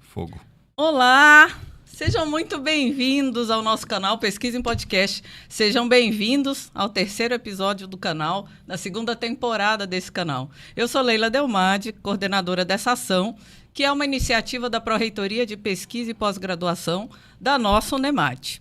Fogo. Olá! Sejam muito bem-vindos ao nosso canal Pesquisa em Podcast. Sejam bem-vindos ao terceiro episódio do canal, da segunda temporada desse canal. Eu sou Leila Delmade, coordenadora dessa ação, que é uma iniciativa da Pró-Reitoria de Pesquisa e Pós-Graduação da nossa UNEMAT.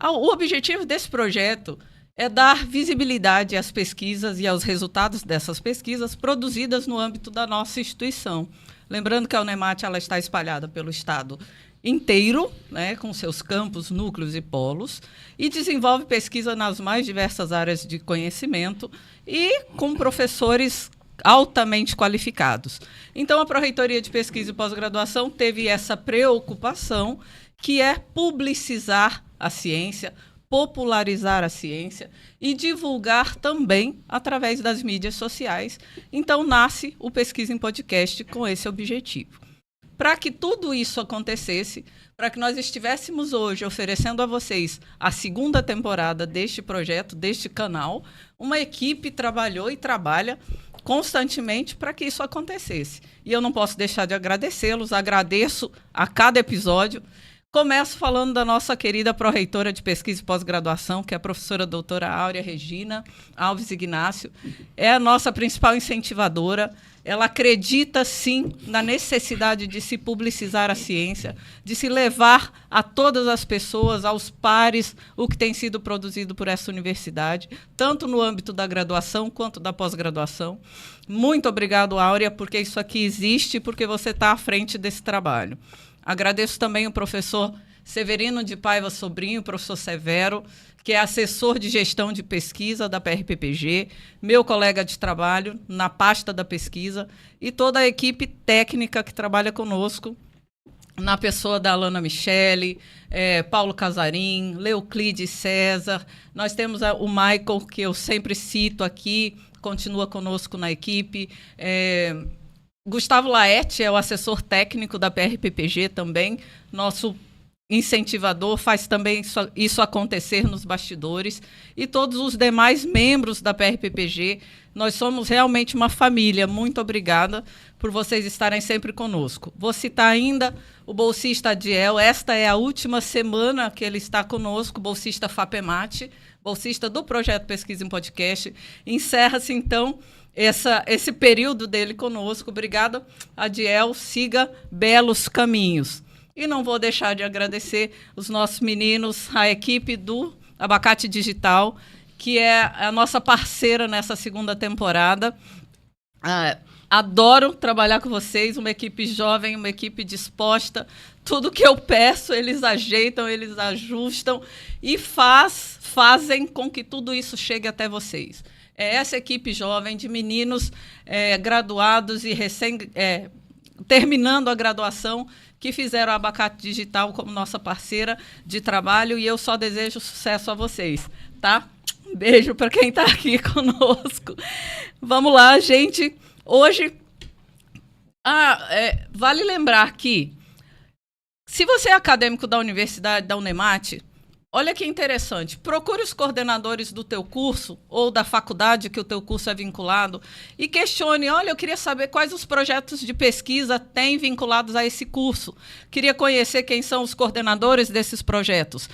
O objetivo desse projeto é dar visibilidade às pesquisas e aos resultados dessas pesquisas produzidas no âmbito da nossa instituição. Lembrando que a UNEMAT ela está espalhada pelo estado inteiro, né, com seus campos, núcleos e polos, e desenvolve pesquisa nas mais diversas áreas de conhecimento e com professores altamente qualificados. Então, a Pró-Reitoria de Pesquisa e Pós-Graduação teve essa preocupação, que é publicizar a ciência, popularizar a ciência e divulgar também através das mídias sociais. Então, nasce o Pesquisa em Podcast com esse objetivo. Para que tudo isso acontecesse, para que nós estivéssemos hoje oferecendo a vocês a segunda temporada deste projeto, deste canal, uma equipe trabalhou e trabalha constantemente para que isso acontecesse. E eu não posso deixar de agradecê-los, agradeço a cada episódio. Começo falando da nossa querida pró-reitora de Pesquisa e Pós-Graduação, que é a professora doutora Áurea Regina Alves Ignácio. É a nossa principal incentivadora. Ela acredita, sim, na necessidade de se publicizar a ciência, de se levar a todas as pessoas, aos pares, o que tem sido produzido por essa universidade, tanto no âmbito da graduação quanto da pós-graduação. Muito obrigado, Áurea, porque isso aqui existe, porque você está à frente desse trabalho. Agradeço também o professor Severino de Paiva Sobrinho, professor Severo, que é assessor de gestão de pesquisa da PRPPG, meu colega de trabalho na pasta da pesquisa, e toda a equipe técnica que trabalha conosco, na pessoa da Alana Michele, Paulo Casarim, Leuclides César. Nós temos o Michael, que eu sempre cito aqui, continua conosco na equipe. Gustavo Laerte é o assessor técnico da PRPPG também, nosso incentivador, faz também isso acontecer nos bastidores, e todos os demais membros da PRPPG. Nós somos realmente uma família. Muito obrigada por vocês estarem sempre conosco. Vou citar ainda o bolsista Adiel. Esta é a última semana que ele está conosco, bolsista FAPEMAT, bolsista do projeto Pesquisa em Podcast. Encerra-se, então, esse período dele conosco. Obrigada, Adiel. Siga belos caminhos. E não vou deixar de agradecer os nossos meninos, a equipe do Abacate Digital, que é a nossa parceira nessa segunda temporada. Adoro trabalhar com vocês, uma equipe jovem, uma equipe disposta. Tudo que eu peço, eles ajeitam, eles ajustam e fazem com que tudo isso chegue até vocês. É essa equipe jovem de meninos graduados e terminando a graduação, que fizeram a Abacate Digital como nossa parceira de trabalho, e eu só desejo sucesso a vocês, tá? Um beijo para quem está aqui conosco. Vamos lá, gente. Hoje, vale lembrar que, se você é acadêmico da universidade, da UNEMAT, olha que interessante, procure os coordenadores do teu curso ou da faculdade que o teu curso é vinculado e questione, olha, eu queria saber quais os projetos de pesquisa têm vinculados a esse curso. Queria conhecer quem são os coordenadores desses projetos.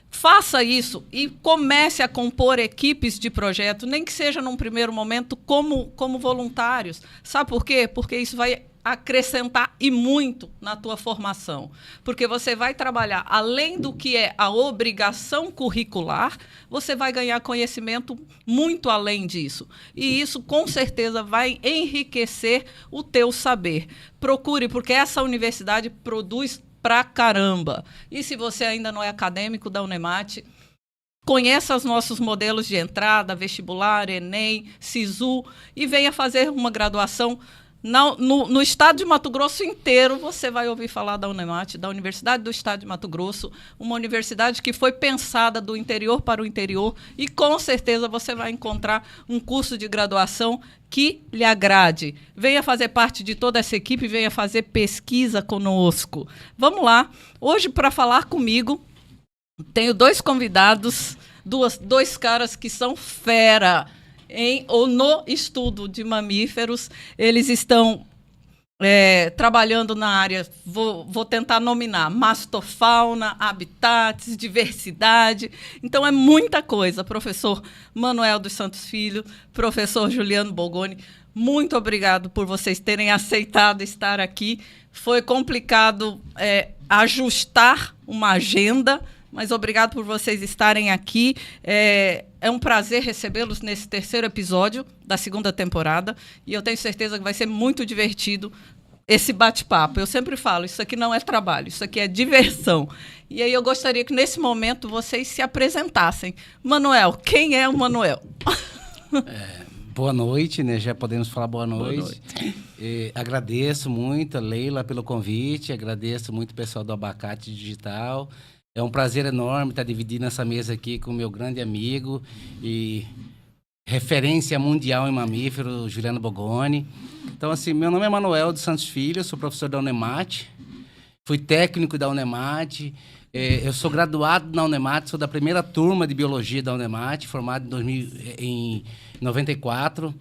Faça isso e comece a compor equipes de projeto, nem que seja num primeiro momento como voluntários. Sabe por quê? Porque isso vai acrescentar e muito na tua formação, porque você vai trabalhar além do que é a obrigação curricular, você vai ganhar conhecimento muito além disso, e isso com certeza vai enriquecer o teu saber. Procure, porque essa universidade produz pra caramba, e se você ainda não é acadêmico da UNEMAT, conheça os nossos modelos de entrada, vestibular, Enem, SISU, e venha fazer uma graduação. No estado de Mato Grosso inteiro, você vai ouvir falar da UNEMAT, da Universidade do Estado de Mato Grosso, uma universidade que foi pensada do interior para o interior, e com certeza você vai encontrar um curso de graduação que lhe agrade. Venha fazer parte de toda essa equipe, venha fazer pesquisa conosco. Vamos lá. Hoje, para falar comigo, tenho dois convidados, dois caras que são fera no estudo de mamíferos. Eles estão trabalhando na área, vou tentar nominar, mastofauna, habitats, diversidade. Então, é muita coisa. Professor Manuel dos Santos Filho, professor Juliano Bogoni, muito obrigado por vocês terem aceitado estar aqui. Foi complicado ajustar uma agenda, mas obrigado por vocês estarem aqui. É um prazer recebê-los nesse terceiro episódio da segunda temporada e eu tenho certeza que vai ser muito divertido esse bate-papo. Eu sempre falo, isso aqui não é trabalho, isso aqui é diversão. E aí eu gostaria que nesse momento vocês se apresentassem. Manuel, quem é o Manuel? Boa noite, né? Já podemos falar boa noite. Agradeço muito a Leila pelo convite, agradeço muito o pessoal do Abacate Digital. É um prazer enorme estar dividindo essa mesa aqui com o meu grande amigo e referência mundial em mamífero, Juliano Bogoni. Então, assim, meu nome é Manuel dos Santos Filho, eu sou professor da Unemat, fui técnico da Unemat, eu sou graduado na Unemat, sou da primeira turma de biologia da Unemat, formado em 94.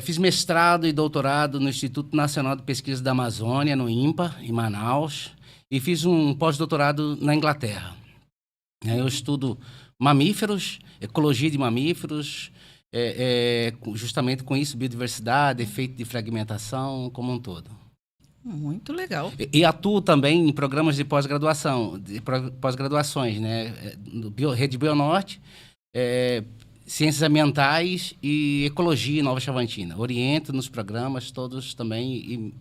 Fiz mestrado e doutorado no Instituto Nacional de Pesquisa da Amazônia, no INPA, em Manaus, e fiz um pós-doutorado na Inglaterra. Eu estudo mamíferos, ecologia de mamíferos, justamente com isso, biodiversidade, efeito de fragmentação, como um todo. Muito legal. E atuo também em programas de pós-graduação, pós-graduações, né? Rede Bionorte, Ciências Ambientais e Ecologia em Nova Chavantina. Oriento nos programas todos também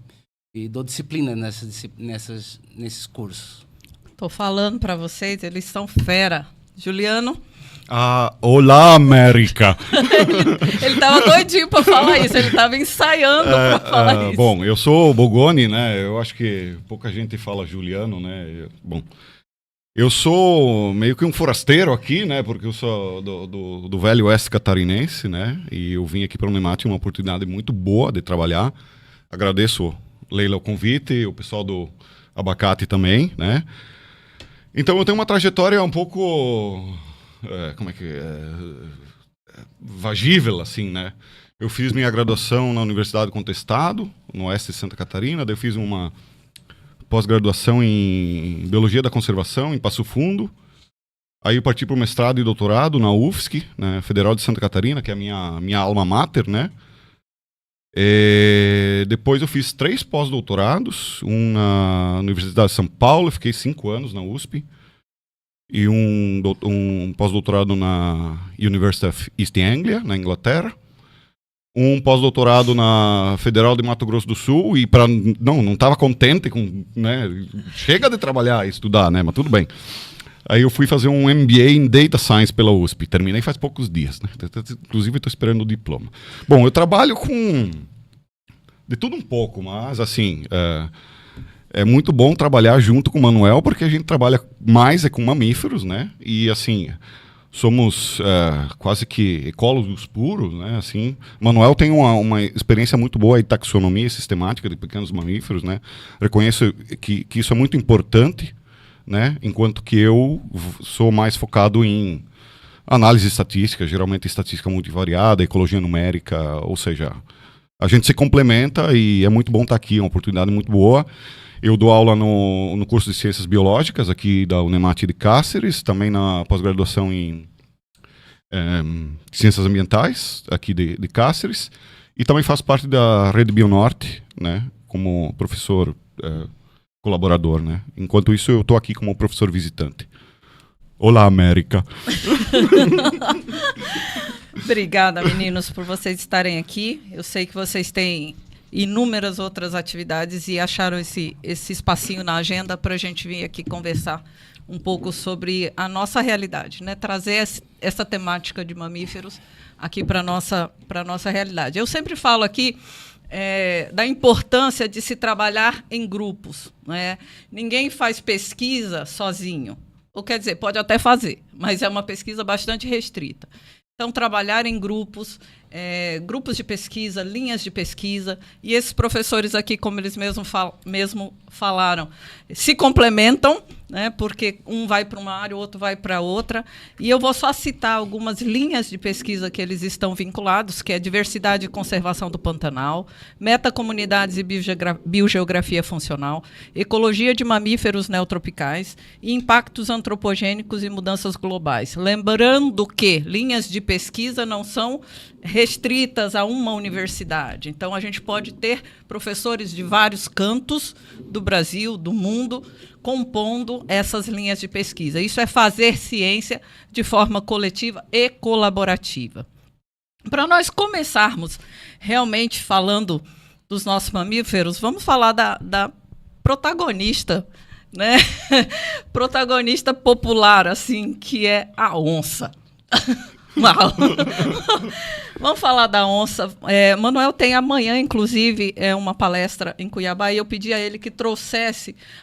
e dou disciplina nesses cursos. Estou falando para vocês, eles são fera. Juliano? Olá, América! Ele estava doidinho para falar isso, ele estava ensaiando para falar isso. Bom, eu sou o Bogoni, né? Eu acho que pouca gente fala Juliano, né? Bom, eu sou meio que um forasteiro aqui, né? Porque eu sou do Velho Oeste catarinense, né? E eu vim aqui para o Unemat, uma oportunidade muito boa de trabalhar. Agradeço, Leila, o convite, o pessoal do Abacate também, né? Então eu tenho uma trajetória um pouco, vagível, assim, né? Eu fiz minha graduação na Universidade do Contestado, no oeste de Santa Catarina, daí eu fiz uma pós-graduação em Biologia da Conservação, em Passo Fundo. Aí eu parti para o mestrado e doutorado na UFSC, né, Federal de Santa Catarina, que é a minha alma mater, né? Depois eu fiz 3 pós-doutorados, um na Universidade de São Paulo, fiquei 5 anos na USP, e um pós-doutorado na University of East Anglia, na Inglaterra, um pós-doutorado na Federal de Mato Grosso do Sul, e não estava contente com, né, chega de trabalhar e estudar, né, mas tudo bem. Aí eu fui fazer um MBA em Data Science pela USP. Terminei faz poucos dias, né? Inclusive, estou esperando o diploma. Bom, eu trabalho com de tudo um pouco, mas, assim, é muito bom trabalhar junto com o Manuel, porque a gente trabalha mais com mamíferos, né? E, assim, somos quase que ecólogos puros, né? Assim, Manuel tem uma experiência muito boa em taxonomia sistemática de pequenos mamíferos, né? Reconheço que isso é muito importante, né? Enquanto que eu sou mais focado em análise estatística, geralmente estatística multivariada, ecologia numérica, ou seja, a gente se complementa e é muito bom estar aqui, é uma oportunidade muito boa. Eu dou aula no curso de Ciências Biológicas aqui da Unemat de Cáceres, também na pós-graduação em Ciências Ambientais aqui de Cáceres, e também faço parte da Rede Bionorte, né? Como professor colaborador, né? Enquanto isso, eu estou aqui como professor visitante. Olá, América! Obrigada, meninos, por vocês estarem aqui. Eu sei que vocês têm inúmeras outras atividades e acharam esse espacinho na agenda para a gente vir aqui conversar um pouco sobre a nossa realidade, né? Trazer essa temática de mamíferos aqui para a nossa realidade. Eu sempre falo aqui da importância de se trabalhar em grupos, né? Ninguém faz pesquisa sozinho. Ou quer dizer, pode até fazer, mas é uma pesquisa bastante restrita. Então, trabalhar em grupos, grupos de pesquisa, linhas de pesquisa, e esses professores aqui, como eles mesmo falaram, se complementam, né? Porque um vai para uma área, o outro vai para outra. E eu vou só citar algumas linhas de pesquisa que eles estão vinculados, que é diversidade e conservação do Pantanal, metacomunidades e biogeografia funcional, ecologia de mamíferos neotropicais e impactos antropogênicos e mudanças globais. Lembrando que linhas de pesquisa não são restritas a uma universidade. Então, a gente pode ter professores de vários cantos do Brasil, do mundo, compondo essas linhas de pesquisa. Isso é fazer ciência de forma coletiva e colaborativa. Para nós começarmos realmente falando dos nossos mamíferos, vamos falar da protagonista, né? Protagonista popular, assim, que é a onça. Vamos falar da onça. Manuel tem amanhã, inclusive, uma palestra em Cuiabá, e eu pedi a ele que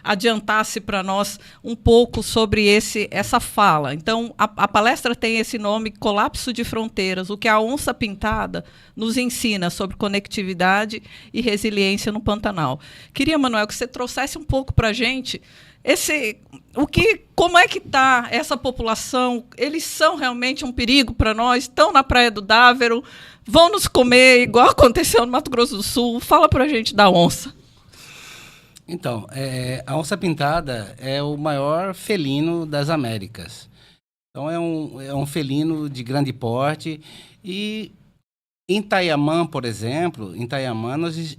adiantasse para nós um pouco sobre essa fala. Então, a palestra tem esse nome, Colapso de Fronteiras, o que a onça pintada nos ensina sobre conectividade e resiliência no Pantanal. Queria, Manuel, que você trouxesse um pouco para a gente como é que está essa população? Eles são realmente um perigo para nós? Estão na Praia do Dávero? Vão nos comer, igual aconteceu no Mato Grosso do Sul? Fala para a gente da onça. Então, a onça-pintada é o maior felino das Américas. Então, é um felino de grande porte. E em Taiamã, por exemplo,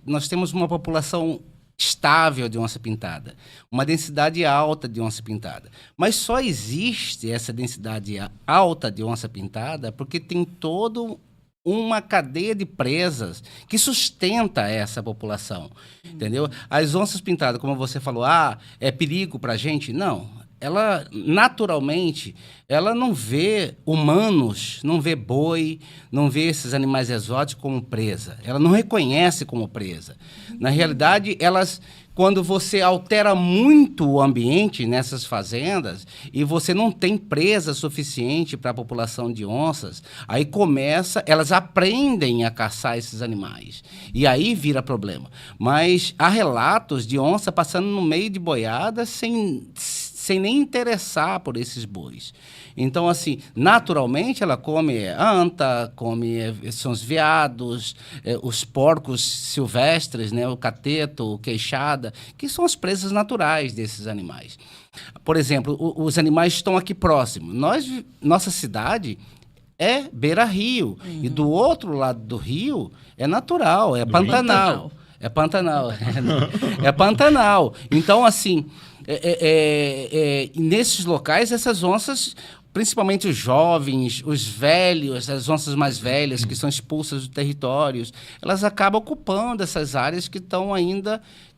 nós temos uma população estável de onça-pintada, uma densidade alta de onça-pintada. Mas só existe essa densidade alta de onça-pintada porque tem toda uma cadeia de presas que sustenta essa população, entendeu? As onças-pintadas, como você falou, é perigo para a gente? Não. Ela, naturalmente, ela não vê humanos, não vê boi, não vê esses animais exóticos como presa. Ela não reconhece como presa. Na realidade, quando você altera muito o ambiente nessas fazendas e você não tem presa suficiente para a população de onças, aí elas aprendem a caçar esses animais. E aí vira problema. Mas há relatos de onça passando no meio de boiadas sem nem interessar por esses bois. Então, assim, naturalmente ela come anta, são os veados, os porcos silvestres, né, o cateto, o queixada, que são as presas naturais desses animais. Por exemplo, os animais estão aqui próximos. Nossa cidade é beira-rio, e do outro lado do rio é natural, é Pantanal. É Pantanal. É Pantanal. Então, assim, nesses locais, essas onças, principalmente os jovens, os velhos, as onças mais velhas, que são expulsas dos territórios, elas acabam ocupando essas áreas que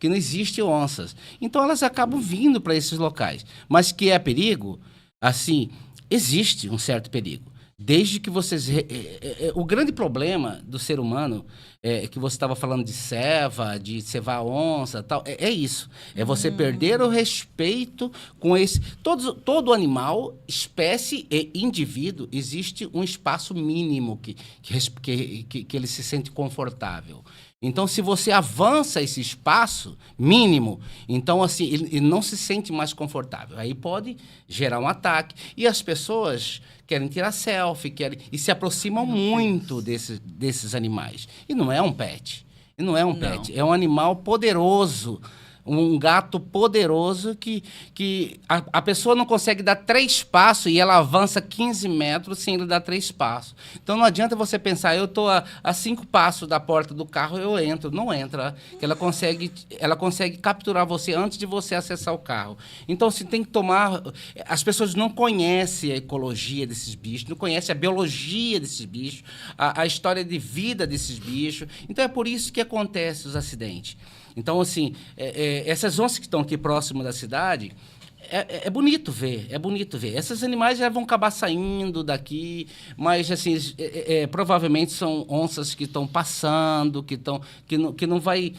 não existem onças. Então, elas acabam vindo para esses locais. Mas que é perigo? Assim, existe um certo perigo. Desde que vocês... o grande problema do ser humano, que você estava falando de cevar onça, tal, é isso. É você perder o respeito com esse... Todo animal, espécie e indivíduo, existe um espaço mínimo que ele se sente confortável. Então, se você avança esse espaço mínimo, então, assim, ele não se sente mais confortável. Aí pode gerar um ataque. E as pessoas querem tirar selfie, e se aproximam muito desses animais. E não é um pet. É um animal poderoso. Um gato poderoso que a pessoa não consegue dar 3 passos e ela avança 15 metros sem ele dar 3 passos. Então, não adianta você pensar, eu estou a 5 passos da porta do carro, eu entro. Não entra, que ela consegue capturar você antes de você acessar o carro. Então, você tem que tomar... As pessoas não conhecem a ecologia desses bichos, não conhecem a biologia desses bichos, a história de vida desses bichos. Então, é por isso que acontecem os acidentes. Então, assim, essas onças que estão aqui próximo da cidade, é bonito ver. Esses animais já vão acabar saindo daqui, mas, assim, provavelmente são onças que estão passando, que não vai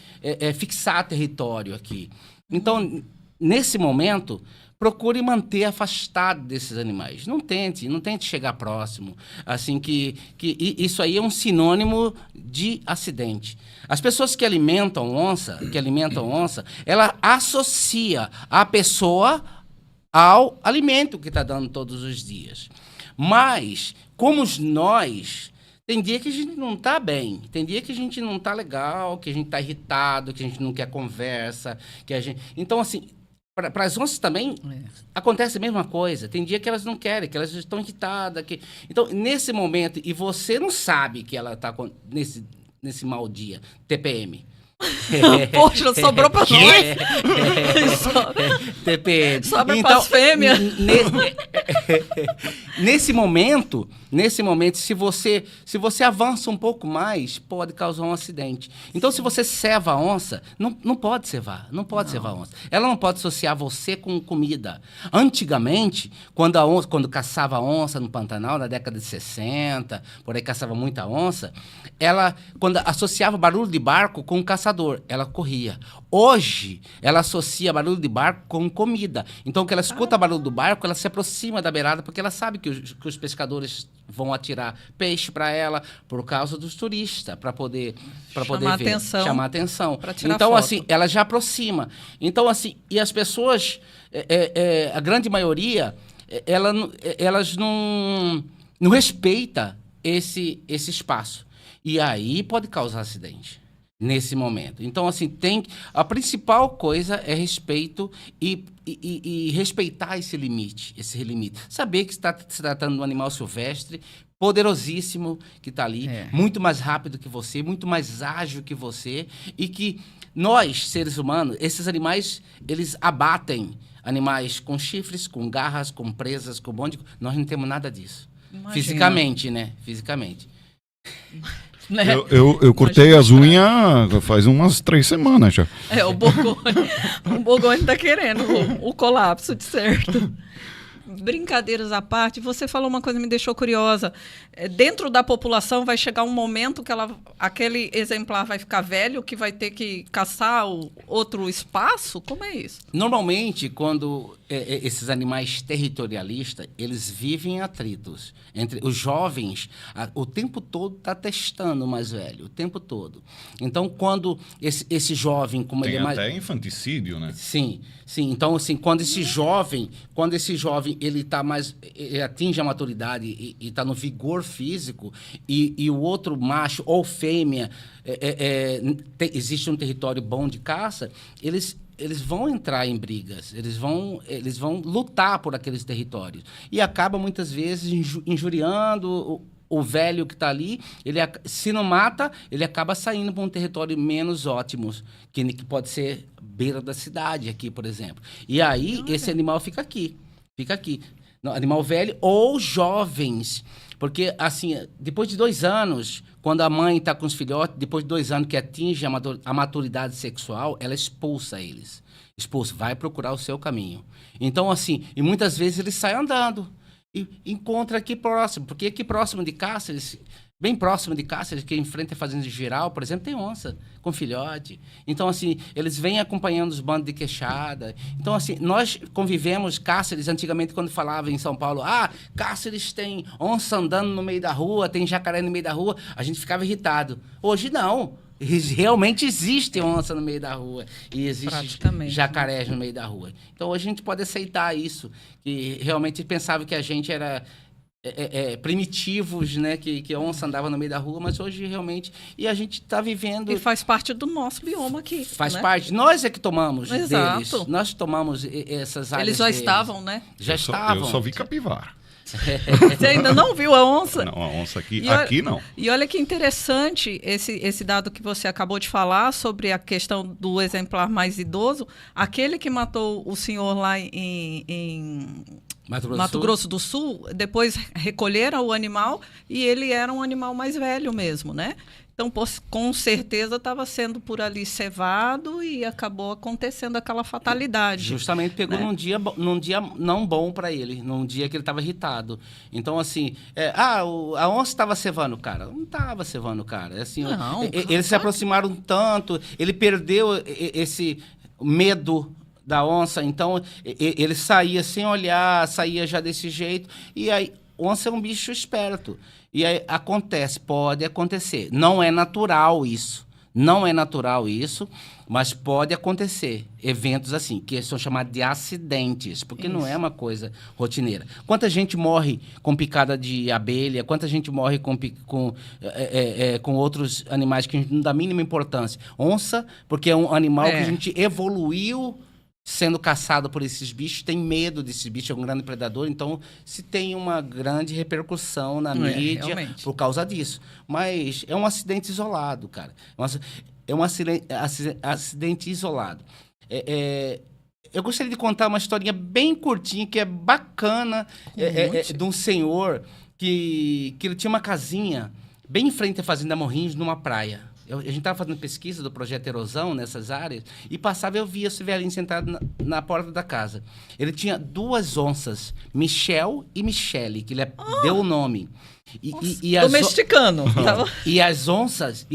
fixar território aqui. Então, nesse momento, procure manter afastado desses animais. Não tente chegar próximo. Assim, que isso aí é um sinônimo de acidente. As pessoas que alimentam onça, ela associa a pessoa ao alimento que está dando todos os dias. Mas, como nós, tem dia que a gente não está bem, tem dia que a gente não está legal, que a gente está irritado, que a gente não quer conversa, que a gente... Então, assim, para as onças também acontece a mesma coisa. Tem dia que elas não querem, que elas estão irritadas. Então, nesse momento, e você não sabe que ela está nesse mau dia, TPM. Poxa, sobrou para nós. TPM. Sobra para as fêmeas. Nesse momento, se você avança um pouco mais, pode causar um acidente. Então, se você ceva a onça, não pode cevar a onça. Ela não pode associar você com comida. Antigamente, quando caçava onça no Pantanal, na década de 60, por aí caçava muita onça, quando associava barulho de barco com caçador, ela corria. Hoje, ela associa barulho de barco com comida. Então, quando ela escuta barulho do barco, ela se aproxima da beirada, porque ela sabe que os pescadores vão atirar peixe para ela por causa dos turistas, para poder ver, chamar atenção. Então, foto. assim, ela já aproxima. Então, assim, e as pessoas, a grande maioria, elas não respeita esse espaço. E aí pode causar acidente. Nesse momento. Então, assim, a principal coisa é respeito e respeitar esse limite. Saber que está se tratando de um animal silvestre, poderosíssimo, que está ali, muito mais rápido que você, muito mais ágil que você, e que nós, seres humanos, esses animais, eles abatem animais com chifres, com garras, com presas, com bonde. Nós não temos nada disso. Imagina. Fisicamente, né? Fisicamente. Né? Eu cortei as unhas faz umas 3 semanas já. O Borgônio tá querendo o colapso, de certo. Brincadeiras à parte, você falou uma coisa que me deixou curiosa. Dentro da população vai chegar um momento que aquele exemplar vai ficar velho, que vai ter que caçar outro espaço? Como é isso? Normalmente, quando esses animais territorialistas, eles vivem em atritos. Entre os jovens, o tempo todo está testando o mais velho, o tempo todo. Então, quando esse jovem... como Tem ele é até mais... infanticídio, né? Sim. Então, assim, quando esse jovem ele atinge a maturidade e está no vigor físico, e o outro macho ou fêmea existe um território bom de caça, eles vão entrar em brigas, eles vão lutar por aqueles territórios. E acaba, muitas vezes, injuriando o velho que está ali. Se não mata, ele acaba saindo para um território menos ótimo, que pode ser beira da cidade aqui, por exemplo. E aí, esse animal fica aqui. Animal velho ou jovens. Porque, assim, depois de 2 anos, quando a mãe está com os filhotes, depois de 2 anos que atinge a maturidade sexual, ela expulsa eles. Vai procurar o seu caminho. Então, assim, e muitas vezes eles saem andando e encontra aqui próximo, porque aqui próximo de Cáceres, bem próximo de Cáceres, que em frente à Fazenda de Geral, por exemplo, tem onça com filhote. Então, assim, eles vêm acompanhando os bandos de queixada. Então, assim, nós convivemos Cáceres, antigamente, quando falava em São Paulo, Cáceres tem onça andando no meio da rua, tem jacaré no meio da rua, a gente ficava irritado. Hoje, não. Realmente existe onça no meio da rua e existe jacarés no meio da rua. Então, hoje a gente pode aceitar isso, que realmente pensava que a gente era primitivos, né? Que a onça andava no meio da rua, mas hoje realmente... E a gente está vivendo... E faz parte do nosso bioma aqui. Faz parte. Nós é que tomamos Exato. Deles. Nós tomamos essas áreas. Eles já estavam, né? Já estavam. Eu só vi capivara. Você ainda não viu a onça? Não, a onça aqui não. E olha que interessante esse dado que você acabou de falar sobre a questão do exemplar mais idoso. Aquele que matou o senhor lá em Mato Grosso do Sul, depois recolheram o animal e ele era um animal mais velho mesmo, né? Então, com certeza, estava sendo por ali cevado e acabou acontecendo aquela fatalidade. Justamente pegou, né? num dia não bom para ele, num dia que ele estava irritado. Então, assim, a onça estava cevando o cara. Não estava cevando o cara. Assim, eles se aproximaram tanto, ele perdeu esse medo da onça, então ele saía sem olhar, saía já desse jeito, e aí onça é um bicho esperto. E aí pode acontecer. Não é natural isso. Não é natural isso, mas pode acontecer eventos assim, que são chamados de acidentes, porque não é uma coisa rotineira. Quanta gente morre com picada de abelha, quanta gente morre com outros animais que a gente não dá a mínima importância. Onça, porque é um animal que a gente evoluiu sendo caçado por esses bichos, tem medo desses bichos, é um grande predador, então se tem uma grande repercussão na mídia realmente. por causa disso. Mas é um acidente isolado, cara. É um acidente isolado. Eu gostaria de contar uma historinha bem curtinha, que é bacana, de um senhor que ele tinha uma casinha bem em frente à Fazenda Morrinhos, numa praia. A gente estava fazendo pesquisa do projeto Erosão nessas áreas e passava e eu via esse velhinho sentado na porta da casa. Ele tinha 2 onças, Michel e Michele, que ele deu o nome. Domesticando. E as onças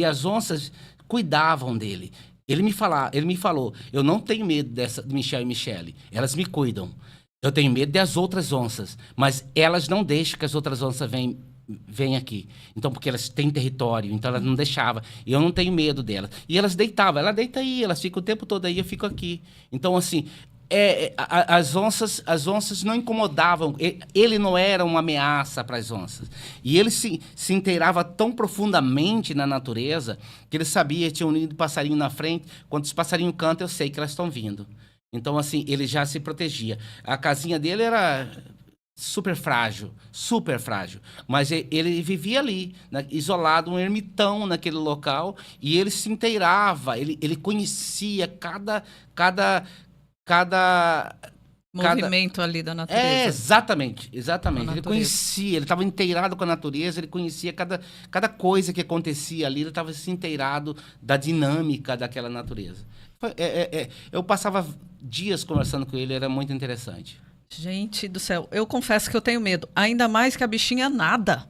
cuidavam dele. Ele me falou, eu não tenho medo dessa de Michel e Michele, elas me cuidam. Eu tenho medo das outras onças, mas elas não deixam que as outras onças venham aqui. Então, porque elas têm território, então elas não deixavam. E eu não tenho medo delas. E elas deitavam, ela deita aí, elas ficam o tempo todo aí, eu fico aqui. Então, assim, as onças não incomodavam, ele não era uma ameaça para as onças. E ele se inteirava tão profundamente na natureza que ele sabia, tinha um ninho de passarinho na frente, quando os passarinhos cantam, eu sei que elas estão vindo. Então, assim, ele já se protegia. A casinha dele era super frágil, mas ele vivia ali, isolado, um ermitão naquele local, e ele se inteirava, ele conhecia cada movimento ali da natureza. Exatamente. Ele conhecia, ele estava inteirado com a natureza, ele conhecia cada coisa que acontecia ali, ele estava se inteirado da dinâmica daquela natureza. Eu passava dias conversando com ele, era muito interessante. Gente do céu, eu confesso que eu tenho medo. Ainda mais que a bichinha nada.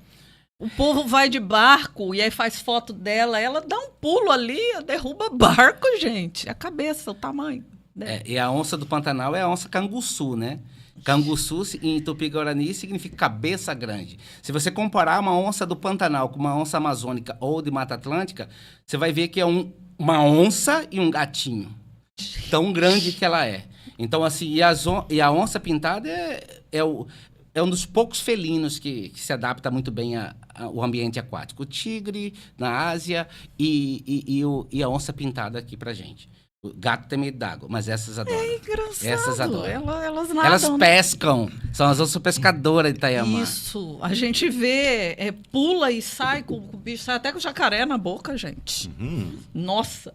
O povo vai de barco e aí faz foto dela, ela dá um pulo ali, derruba barco, gente. A cabeça, o tamanho. Né? E a onça do Pantanal é a onça canguçu, né? Canguçu, em Tupi-Guarani, significa cabeça grande. Se você comparar uma onça do Pantanal com uma onça amazônica ou de Mata Atlântica, você vai ver que é uma onça e um gatinho. Tão grande que ela é. Então, assim, e a onça pintada é um dos poucos felinos que se adapta muito bem ao ambiente aquático. O tigre na Ásia e a onça pintada aqui pra gente. O gato tem medo d'água, mas essas adoram. É engraçado. Essas adoram. Elas nadam. Elas pescam. São as onças pescadoras de Itaiamã. Isso. A gente vê, pula e sai com o bicho, sai até com o jacaré na boca, gente. Nossa.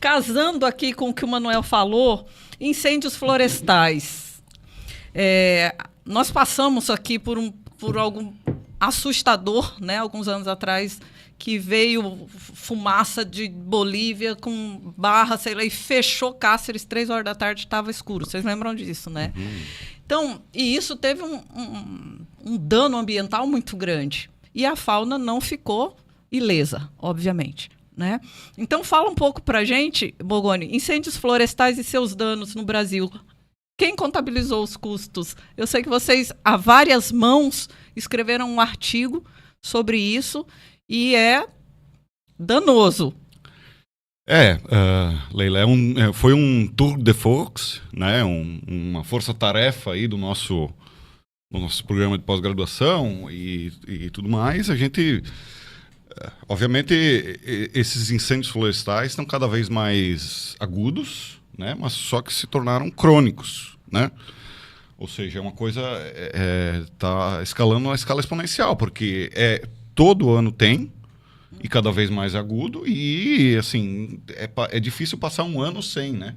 Casando aqui com o que o Manuel falou, incêndios florestais. Nós passamos aqui por algo assustador, né? Alguns anos atrás, que veio fumaça de Bolívia com barra, sei lá, e fechou Cáceres, 3 horas da tarde, estava escuro. Vocês lembram disso, né? Então, e isso teve um dano ambiental muito grande. E a fauna não ficou ilesa, obviamente. Né? Então, fala um pouco para a gente, Bogoni, incêndios florestais e seus danos no Brasil. Quem contabilizou os custos? Eu sei que vocês, a várias mãos, escreveram um artigo sobre isso e é danoso. Leila, foi um tour de force, né? Uma força-tarefa aí do nosso programa de pós-graduação e tudo mais. A gente... Obviamente, esses incêndios florestais estão cada vez mais agudos, né? Mas só que se tornaram crônicos, né? Ou seja, é uma coisa está escalando a escala exponencial, porque todo ano tem, e cada vez mais agudo, e assim, é difícil passar um ano sem, né?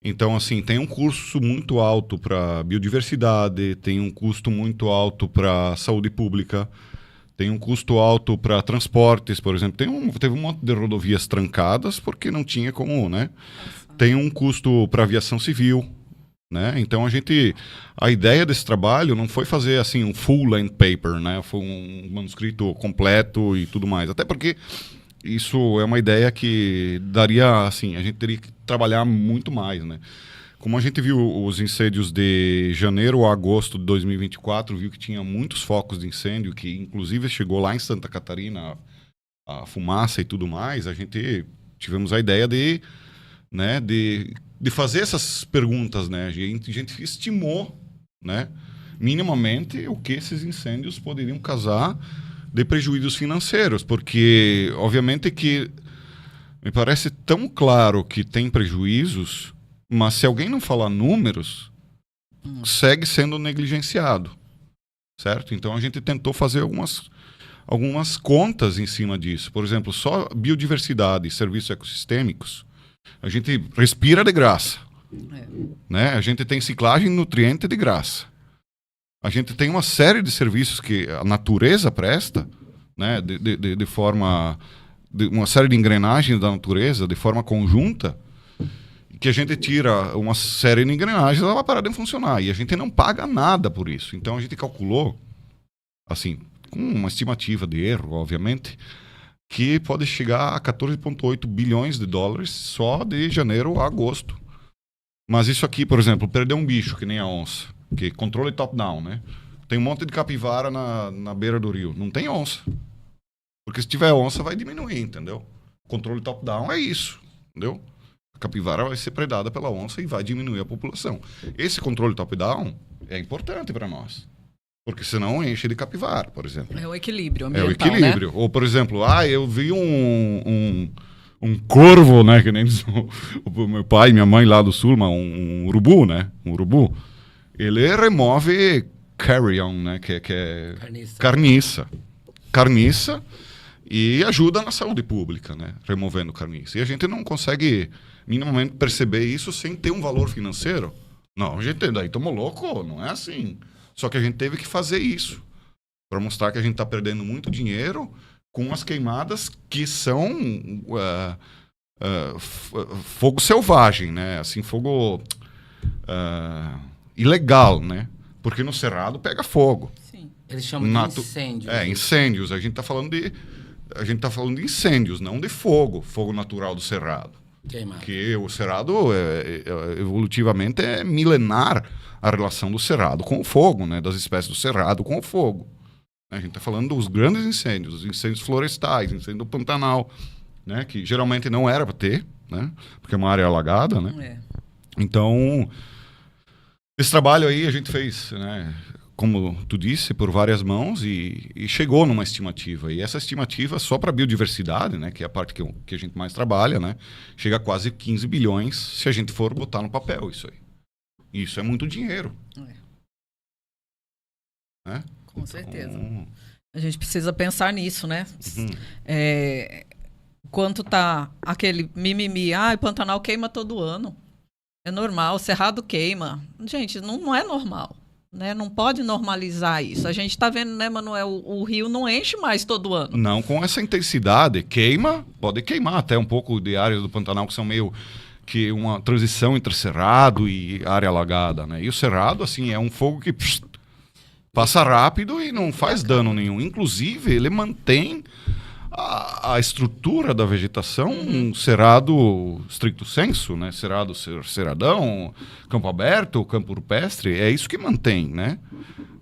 Então, assim, tem um custo muito alto para biodiversidade, tem um custo muito alto para saúde pública, tem um custo alto para transportes, por exemplo. Teve um monte de rodovias trancadas porque não tinha como, né? Tem um custo para aviação civil, né? Então a ideia desse trabalho não foi fazer assim um full length paper, né? Foi um manuscrito completo e tudo mais. Até porque isso é uma ideia que daria, assim, a gente teria que trabalhar muito mais, né? Como a gente viu os incêndios de janeiro a agosto de 2024, viu que tinha muitos focos de incêndio, que inclusive chegou lá em Santa Catarina a fumaça e tudo mais, a gente tivemos a ideia de fazer essas perguntas, né? A gente estimou, né, minimamente o que esses incêndios poderiam causar de prejuízos financeiros, porque obviamente que me parece tão claro que tem prejuízos, mas se alguém não falar números, segue sendo negligenciado, certo? Então a gente tentou fazer algumas contas em cima disso. Por exemplo, só biodiversidade e serviços ecossistêmicos, a gente respira de graça. Né? A gente tem ciclagem de nutriente de graça. A gente tem uma série de serviços que a natureza presta, né? de forma... uma série de engrenagens da natureza, de forma conjunta, que a gente tira uma série de engrenagens, ela vai parar de funcionar. E a gente não paga nada por isso. Então a gente calculou, assim, com uma estimativa de erro, obviamente, que pode chegar a 14,8 bilhões de dólares só de janeiro a agosto. Mas isso aqui, por exemplo, perder um bicho, que nem a onça, que controle top-down, né? Tem um monte de capivara na beira do rio. Não tem onça. Porque se tiver onça, vai diminuir, entendeu? Controle top-down é isso, entendeu? A capivara vai ser predada pela onça e vai diminuir a população. Esse controle top-down é importante para nós. Porque senão enche de capivara, por exemplo. É o equilíbrio ambiental, é o equilíbrio. Né? Ou, por exemplo, eu vi um corvo, né? Que nem diz o meu pai e minha mãe lá do sul, mas um urubu, né? Um urubu. Ele remove carrion, né? Que é carniça. E ajuda na saúde pública, né? Removendo carniça. E a gente não consegue minimamente perceber isso sem ter um valor financeiro. Não, a gente daí tomou louco, não é assim. Só que a gente teve que fazer isso para mostrar que a gente está perdendo muito dinheiro com as queimadas que são fogo selvagem, né? Assim, fogo ilegal, né? Porque no cerrado pega fogo. Sim. Eles chamam de incêndios. Incêndios. A gente está falando de incêndios, não de fogo natural do cerrado. Queimado. Que o cerrado, evolutivamente, é milenar a relação do cerrado com o fogo, né? Das espécies do cerrado com o fogo. A gente está falando dos grandes incêndios, os incêndios florestais, incêndio do Pantanal, né? Que geralmente não era para ter, né? Porque é uma área alagada, né? Então, esse trabalho aí a gente fez, né? Como tu disse, por várias mãos e chegou numa estimativa. E essa estimativa, só para a biodiversidade, né, que é a parte que a gente mais trabalha, né, chega a quase 15 bilhões se a gente for botar no papel isso aí. Isso é muito dinheiro. Né? Com certeza. A gente precisa pensar nisso, né? Quanto tá aquele mimimi, o Pantanal queima todo ano. É normal, o Cerrado queima. Gente, não é normal. Né? Não pode normalizar isso. A gente está vendo, né, Manuel, o rio não enche mais todo ano. Não com essa intensidade. Queima, pode queimar até um pouco de áreas do Pantanal que são meio que uma transição entre cerrado e área alagada, né? E o cerrado, assim, é um fogo que passa rápido e não faz dano nenhum. Inclusive, ele mantém a estrutura da vegetação, um cerrado stricto sensu, né? Cerradão, campo aberto, campo rupestre, é isso que mantém, né?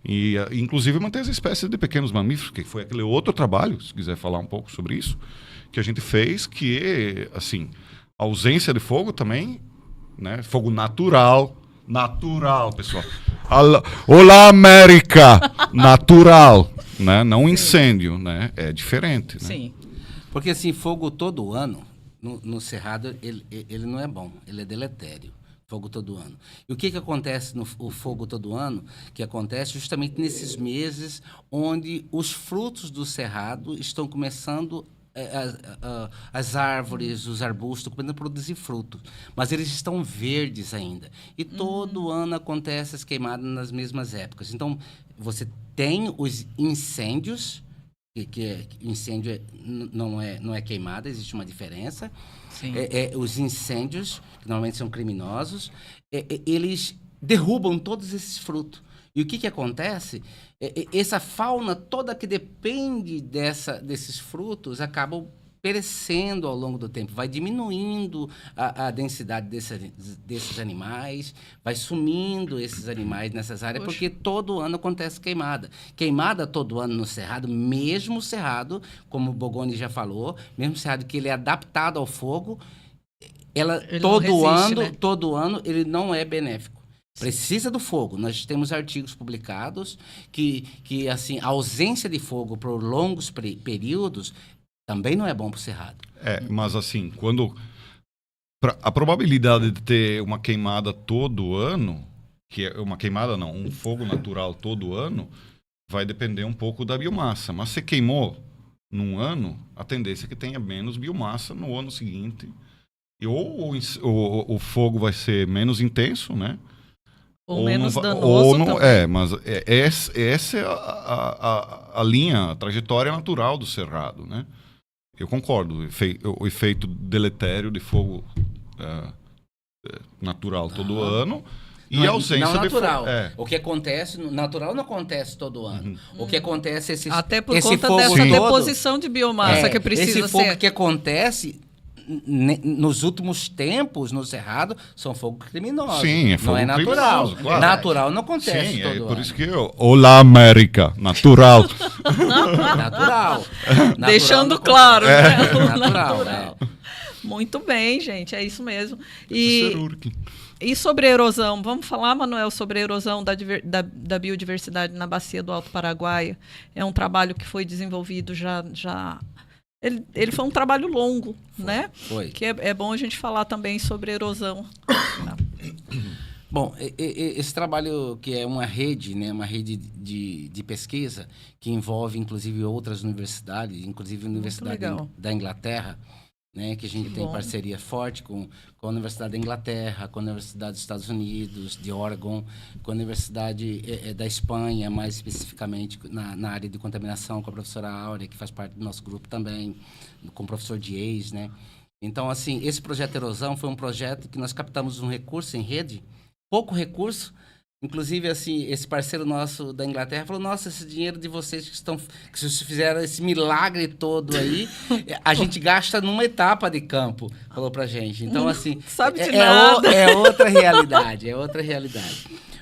E inclusive mantém as espécies de pequenos mamíferos, que foi aquele outro trabalho, se quiser falar um pouco sobre isso, que a gente fez, que, assim, a ausência de fogo também, né? Fogo natural, pessoal. Olá, América! Natural. Né? Não incêndio, né? É diferente. Né? Sim. Porque assim, fogo todo ano, no cerrado, ele não é bom, ele é deletério. Fogo todo ano. E o que acontece no fogo todo ano? Que acontece justamente nesses meses onde os frutos do cerrado estão começando, as árvores, os arbustos, começando a produzir frutos. Mas eles estão verdes ainda. E todo ano acontece as queimadas nas mesmas épocas. Então, você tem os incêndios, que incêndio não é queimada, existe uma diferença. Sim. Os incêndios, que normalmente são criminosos, eles derrubam todos esses frutos. E o que acontece? Essa fauna toda que depende desses frutos acabam perecendo ao longo do tempo, vai diminuindo a densidade desses animais, vai sumindo esses animais nessas áreas, porque todo ano acontece queimada. Queimada todo ano no cerrado, mesmo o cerrado, como o Bogoni já falou, mesmo o cerrado que ele é adaptado ao fogo, Ele não resiste, né? todo ano ele não é benéfico. Precisa do fogo. Nós temos artigos publicados que assim, a ausência de fogo por longos períodos também não é bom para o cerrado. Mas assim, a probabilidade de ter uma queimada todo ano, que é uma queimada não, um fogo natural todo ano, vai depender um pouco da biomassa. Mas se queimou num ano, a tendência é que tenha menos biomassa no ano seguinte. E ou o fogo vai ser menos intenso, né? Ou menos danoso também. Mas essa é a linha, a trajetória natural do cerrado, né? Eu concordo. O efeito deletério de fogo natural todo ano e a ausência não natural. de fogo. O que acontece, natural não acontece todo ano. O que acontece é até por esse conta fogo dessa todo, deposição de biomassa que precisa esse fogo ser. que acontece nos últimos tempos no cerrado são fogo criminoso. Sim, é fogo não é natural. criminoso, claro. Natural não acontece Sim, todo ano. por isso que olá, América, natural. Natural. Deixando claro, né? Natural. Muito bem, gente, é isso mesmo. Cerúrgico. E sobre a erosão? Vamos falar, Manuel, sobre a erosão da biodiversidade na bacia do Alto Paraguaia. É um trabalho que foi desenvolvido já ele foi um trabalho longo, né? Foi. Que é bom a gente falar também sobre erosão. Bom, esse trabalho que é uma rede, né, uma rede de pesquisa que envolve inclusive outras universidades, inclusive a Universidade da Inglaterra, né, que a gente tem parceria forte com a Universidade da Inglaterra, com a Universidade dos Estados Unidos, de Oregon, com a Universidade da Espanha, mais especificamente na área de contaminação, com a professora Áurea, que faz parte do nosso grupo também, com o professor Diez, né? Então, assim, esse projeto Erosão foi um projeto que nós captamos um recurso em rede, pouco recurso. Inclusive, assim, esse parceiro nosso da Inglaterra falou, nossa, esse dinheiro de vocês que vocês fizeram esse milagre todo aí, a gente gasta numa etapa de campo, falou pra gente. Então, assim, sabe de nada. É outra realidade,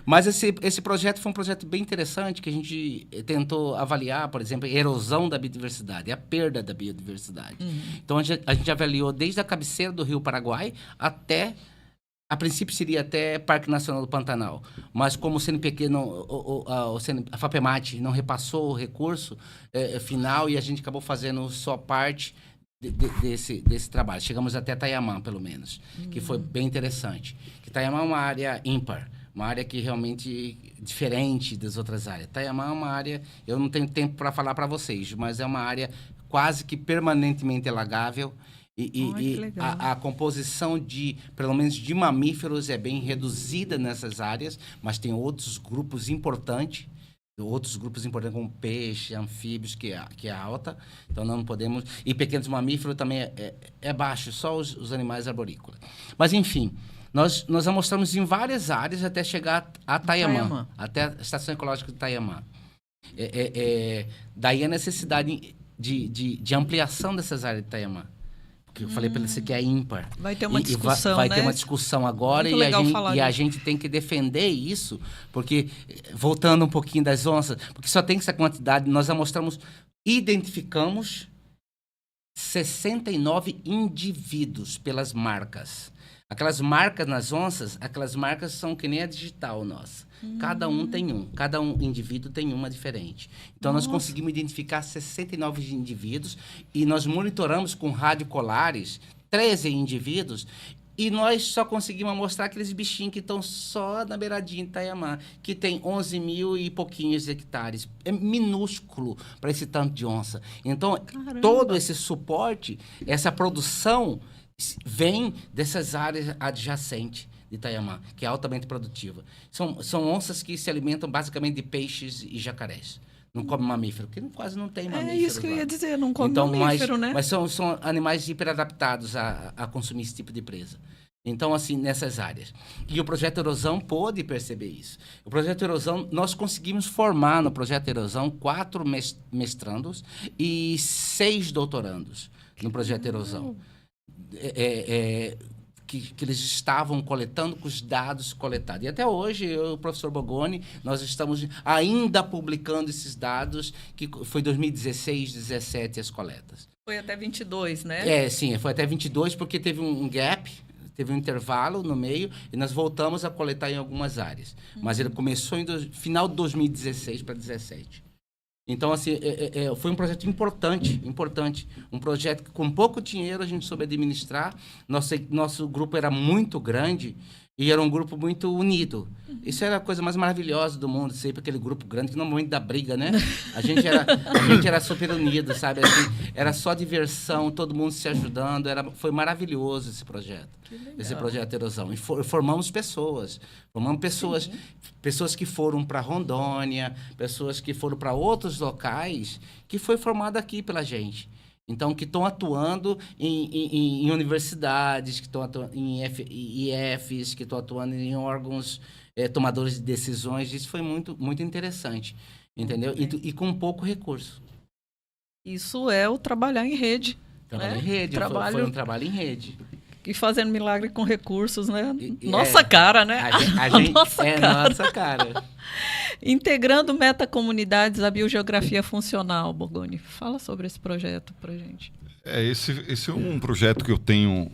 Mas esse projeto foi um projeto bem interessante, que a gente tentou avaliar, por exemplo, a erosão da biodiversidade, a perda da biodiversidade. Então, a gente avaliou desde a cabeceira do Rio Paraguai até... A princípio seria até Parque Nacional do Pantanal, mas como o CNPq, a FAPEMAT não repassou o recurso final e a gente acabou fazendo só parte desse trabalho. Chegamos até Tayamã, pelo menos, que foi bem interessante. Que Tayamã é uma área ímpar, uma área que realmente diferente das outras áreas. Tayamã é uma área, eu não tenho tempo para falar para vocês, mas é uma área quase que permanentemente alagável. A composição pelo menos de mamíferos é bem reduzida nessas áreas, mas tem outros grupos importantes como peixe, anfíbios, que é alta, então não podemos... E pequenos mamíferos também é baixo, só os animais arborícolas. Mas, enfim, nós amostramos em várias áreas até chegar a Tayamã, até a Estação Ecológica de Tayamã. Daí a necessidade de ampliação dessas áreas de Tayamã. Que eu falei para você que é ímpar. Vai ter uma discussão, vai né? ter uma discussão agora a gente tem que defender isso, porque, voltando um pouquinho das onças, porque só tem essa quantidade, nós identificamos 69 indivíduos pelas marcas. Aquelas marcas nas onças, aquelas marcas são que nem a digital nossa. Cada indivíduo tem uma diferente. Então, nós conseguimos identificar 69 indivíduos e nós monitoramos com radiocolares 13 indivíduos e nós só conseguimos mostrar aqueles bichinhos que estão só na beiradinha de Tayamã, que tem 11 mil e pouquinhos hectares. É minúsculo para esse tanto de onça. Então, todo esse suporte, essa produção vem dessas áreas adjacentes de Tayamã, que é altamente produtiva. São onças que se alimentam basicamente de peixes e jacarés. Não come mamífero, porque quase não tem mamífero. É isso que eu ia dizer, não come mamífero, né? Mas são animais hiperadaptados a consumir esse tipo de presa. Então, assim, nessas áreas. E o Projeto Erosão pôde perceber isso. O Projeto Erosão, nós conseguimos formar no Projeto Erosão 4 mestrandos e 6 doutorandos. no projeto Erosão. Que eles estavam coletando com os dados coletados. E até hoje, eu e o professor Bogoni, nós estamos ainda publicando esses dados, que foi 2016, 2017 as coletas. Foi até 22, né? Sim, foi até 22, porque teve um gap, teve um intervalo no meio, e nós voltamos a coletar em algumas áreas. Mas ele começou em final de 2016 para 2017. Então, assim, foi um projeto importante. Um projeto que, com pouco dinheiro, a gente soube administrar. Nosso grupo era muito grande e era um grupo muito unido. Isso era a coisa mais maravilhosa do mundo, sempre aquele grupo grande, que normalmente dá briga, né? A gente era super unido, sabe? Assim, era só diversão, todo mundo se ajudando. Foi maravilhoso esse projeto. Esse projeto Erosão. E formamos pessoas. Pessoas que foram para Rondônia, pessoas que foram para outros locais, que foi formado aqui pela gente. Então, que estão atuando em universidades, que estão atuando em IFs, que estão atuando em órgãos tomadores de decisões. Isso foi muito, muito interessante, entendeu? E com pouco recurso. Isso é o trabalhar em rede. Trabalhar em rede, foi um trabalho em rede. E fazendo milagre com recursos, né? Nossa cara, né? Nossa cara. Integrando metacomunidades à biogeografia funcional, Bogoni. Fala sobre esse projeto pra gente. Esse é um projeto que eu tenho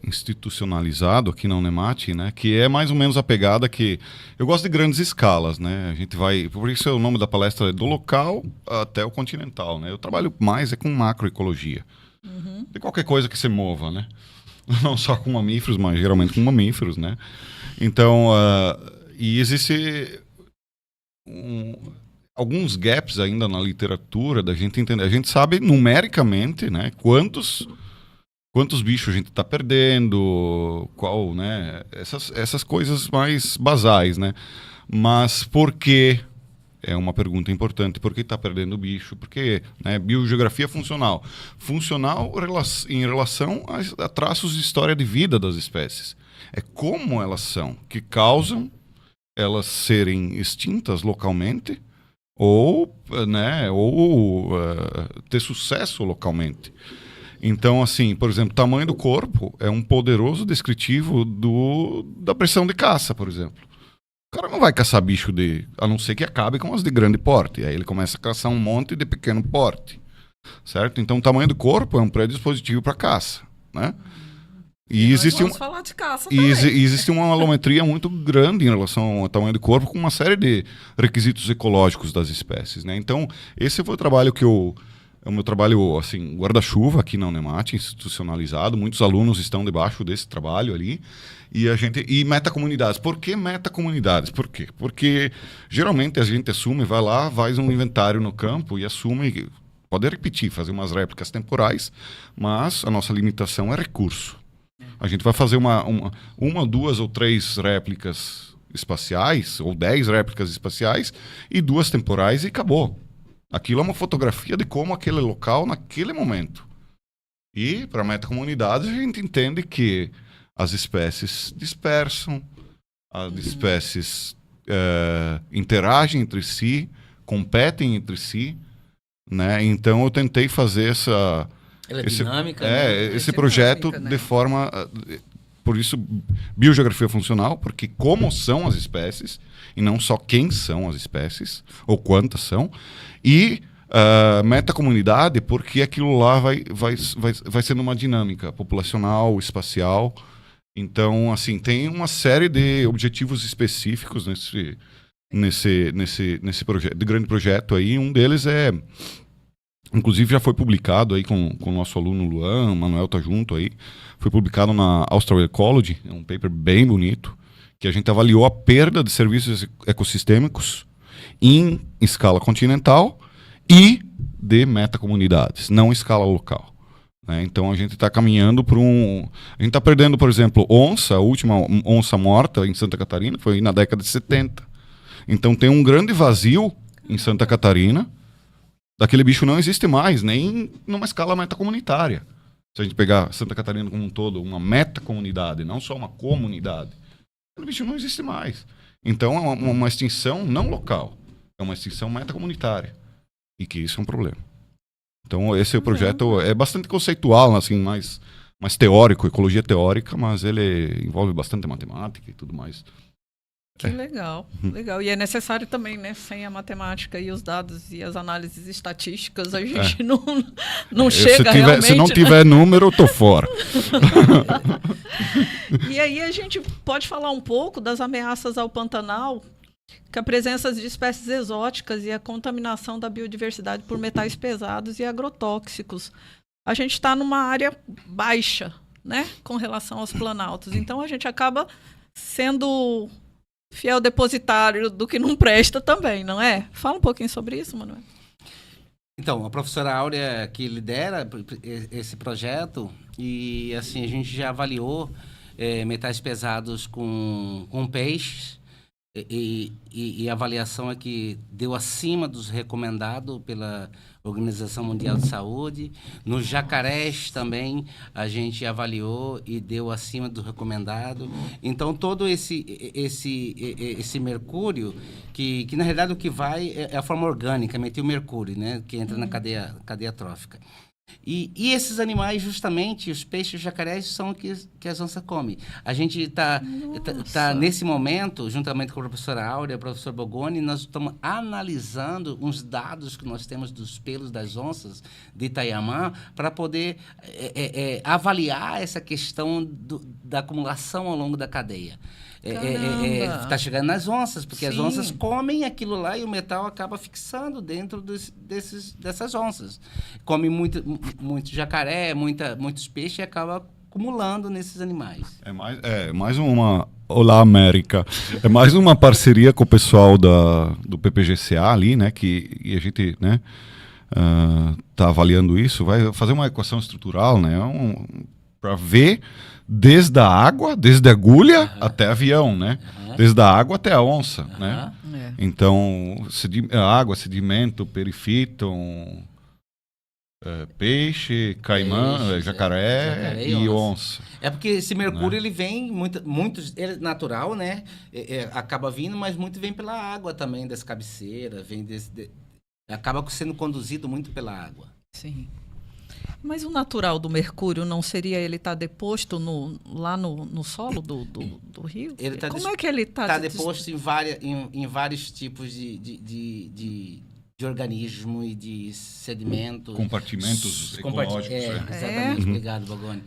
institucionalizado aqui na Unemate, né? Que é mais ou menos a pegada que... Eu gosto de grandes escalas, né? A gente vai... Por isso o nome da palestra é do local até o continental, né? Eu trabalho mais com macroecologia. De qualquer coisa que se mova, né? Não só com mamíferos, mas geralmente com mamíferos, né? Então, e existe alguns gaps ainda na literatura da gente entender. A gente sabe numericamente, né? Quantos bichos a gente está perdendo, qual, né? Essas coisas mais basais, né? Mas por quê? É uma pergunta importante. Por que está perdendo o bicho? Porque, né, biogeografia funcional. Funcional em relação a traços de história de vida das espécies. É como elas são, que causam elas serem extintas localmente ou ter sucesso localmente. Então, assim, por exemplo, o tamanho do corpo é um poderoso descritivo da pressão de caça, por exemplo. O cara não vai caçar bicho a não ser que acabe com as de grande porte. Aí ele começa a caçar um monte de pequeno porte, certo? Então o tamanho do corpo é um predispositivo para caça, né? E vamos falar de caça também. Existe uma alometria muito grande em relação ao tamanho do corpo, com uma série de requisitos ecológicos das espécies, né? Então esse foi o trabalho é o meu trabalho, assim, guarda-chuva aqui na Unemate, institucionalizado. Muitos alunos estão debaixo desse trabalho ali. E metacomunidades. Por que metacomunidades? Por quê? Porque geralmente a gente assume, vai lá, faz um inventário no campo e assume, pode repetir, fazer umas réplicas temporais, mas a nossa limitação é recurso. A gente vai fazer uma, duas ou três réplicas espaciais, ou 10 réplicas espaciais, e 2 temporais e acabou. Aquilo é uma fotografia de como aquele local naquele momento. E, para metacomunidades, a gente entende que as espécies dispersam, as espécies interagem entre si, competem entre si, né? Então eu tentei fazer esse projeto dinâmica, né? De forma... Por isso, biogeografia funcional, porque como são as espécies, e não só quem são as espécies, ou quantas são, e metacomunidade, porque aquilo lá vai sendo uma dinâmica populacional, espacial. Então, assim, tem uma série de objetivos específicos nesse projeto, de grande projeto aí. Um deles inclusive já foi publicado aí com o nosso aluno Luan, o Manuel tá junto aí, foi publicado na Austral Ecology, é um paper bem bonito, que a gente avaliou a perda de serviços ecossistêmicos em escala continental e de metacomunidades, não em escala local. Né? Então a gente está caminhando para a gente está perdendo, por exemplo, a última onça morta em Santa Catarina foi na década de 70. Então tem um grande vazio em Santa Catarina, daquele bicho não existe mais, nem numa escala metacomunitária. Se a gente pegar Santa Catarina como um todo, uma metacomunidade, não só uma comunidade, aquele bicho não existe mais. Então é uma extinção não local, é uma extinção metacomunitária. E que isso é um problema. Então, esse projeto é bastante conceitual, assim, mais teórico, ecologia teórica, mas ele envolve bastante matemática e tudo mais. Que legal, legal. E é necessário também, né? Sem a matemática e os dados e as análises estatísticas, a gente não chega realmente. Se não tiver número, eu tô fora. E aí a gente pode falar um pouco das ameaças ao Pantanal, que a presença de espécies exóticas e a contaminação da biodiversidade por metais pesados e agrotóxicos. A gente está numa área baixa, né? Com relação aos planaltos. Então a gente acaba sendo fiel depositário do que não presta também, não é? Fala um pouquinho sobre isso, Manuel. Então, a professora Áurea que lidera esse projeto e assim a gente já avaliou metais pesados com peixes e a avaliação é que deu acima dos recomendados pela Organização Mundial de Saúde. Nos jacarés também a gente avaliou e deu acima do recomendado. Então, todo esse mercúrio, que na realidade o que vai é a forma orgânica, metilmercúrio, né, que entra na cadeia trófica. E esses animais, justamente, os peixes, os jacarés, são o que as onças comem. A gente está nesse momento, juntamente com a professora Áurea e o professor Bogoni, nós estamos analisando uns dados que nós temos dos pelos das onças de Itaiamã para poder avaliar essa questão da acumulação ao longo da cadeia. Está chegando nas onças, porque as onças comem aquilo lá e o metal acaba fixando dentro dessas onças. Come muito jacaré, muitos peixes e acaba acumulando nesses animais. É mais uma... Olá, América. É mais uma parceria com o pessoal do PPGCA ali, né? E a gente, né, tá avaliando isso. Vai fazer uma equação estrutural, né? Para ver desde a água, desde a agulha até avião, né? Desde a água até a onça, né? Então, água, sedimento, perifíton, peixe, caimã, jacaré e onça. É porque esse mercúrio, ele vem, ele é natural, né? Acaba vindo, mas muito vem pela água também, das cabeceiras, acaba sendo conduzido muito pela água. Sim. Mas o natural do mercúrio não seria ele estar deposto lá no solo do rio? Como é que ele está? Está deposto em vários tipos de organismo e de sedimentos. Compartimentos ecológicos. Exatamente, obrigado, Bogoni.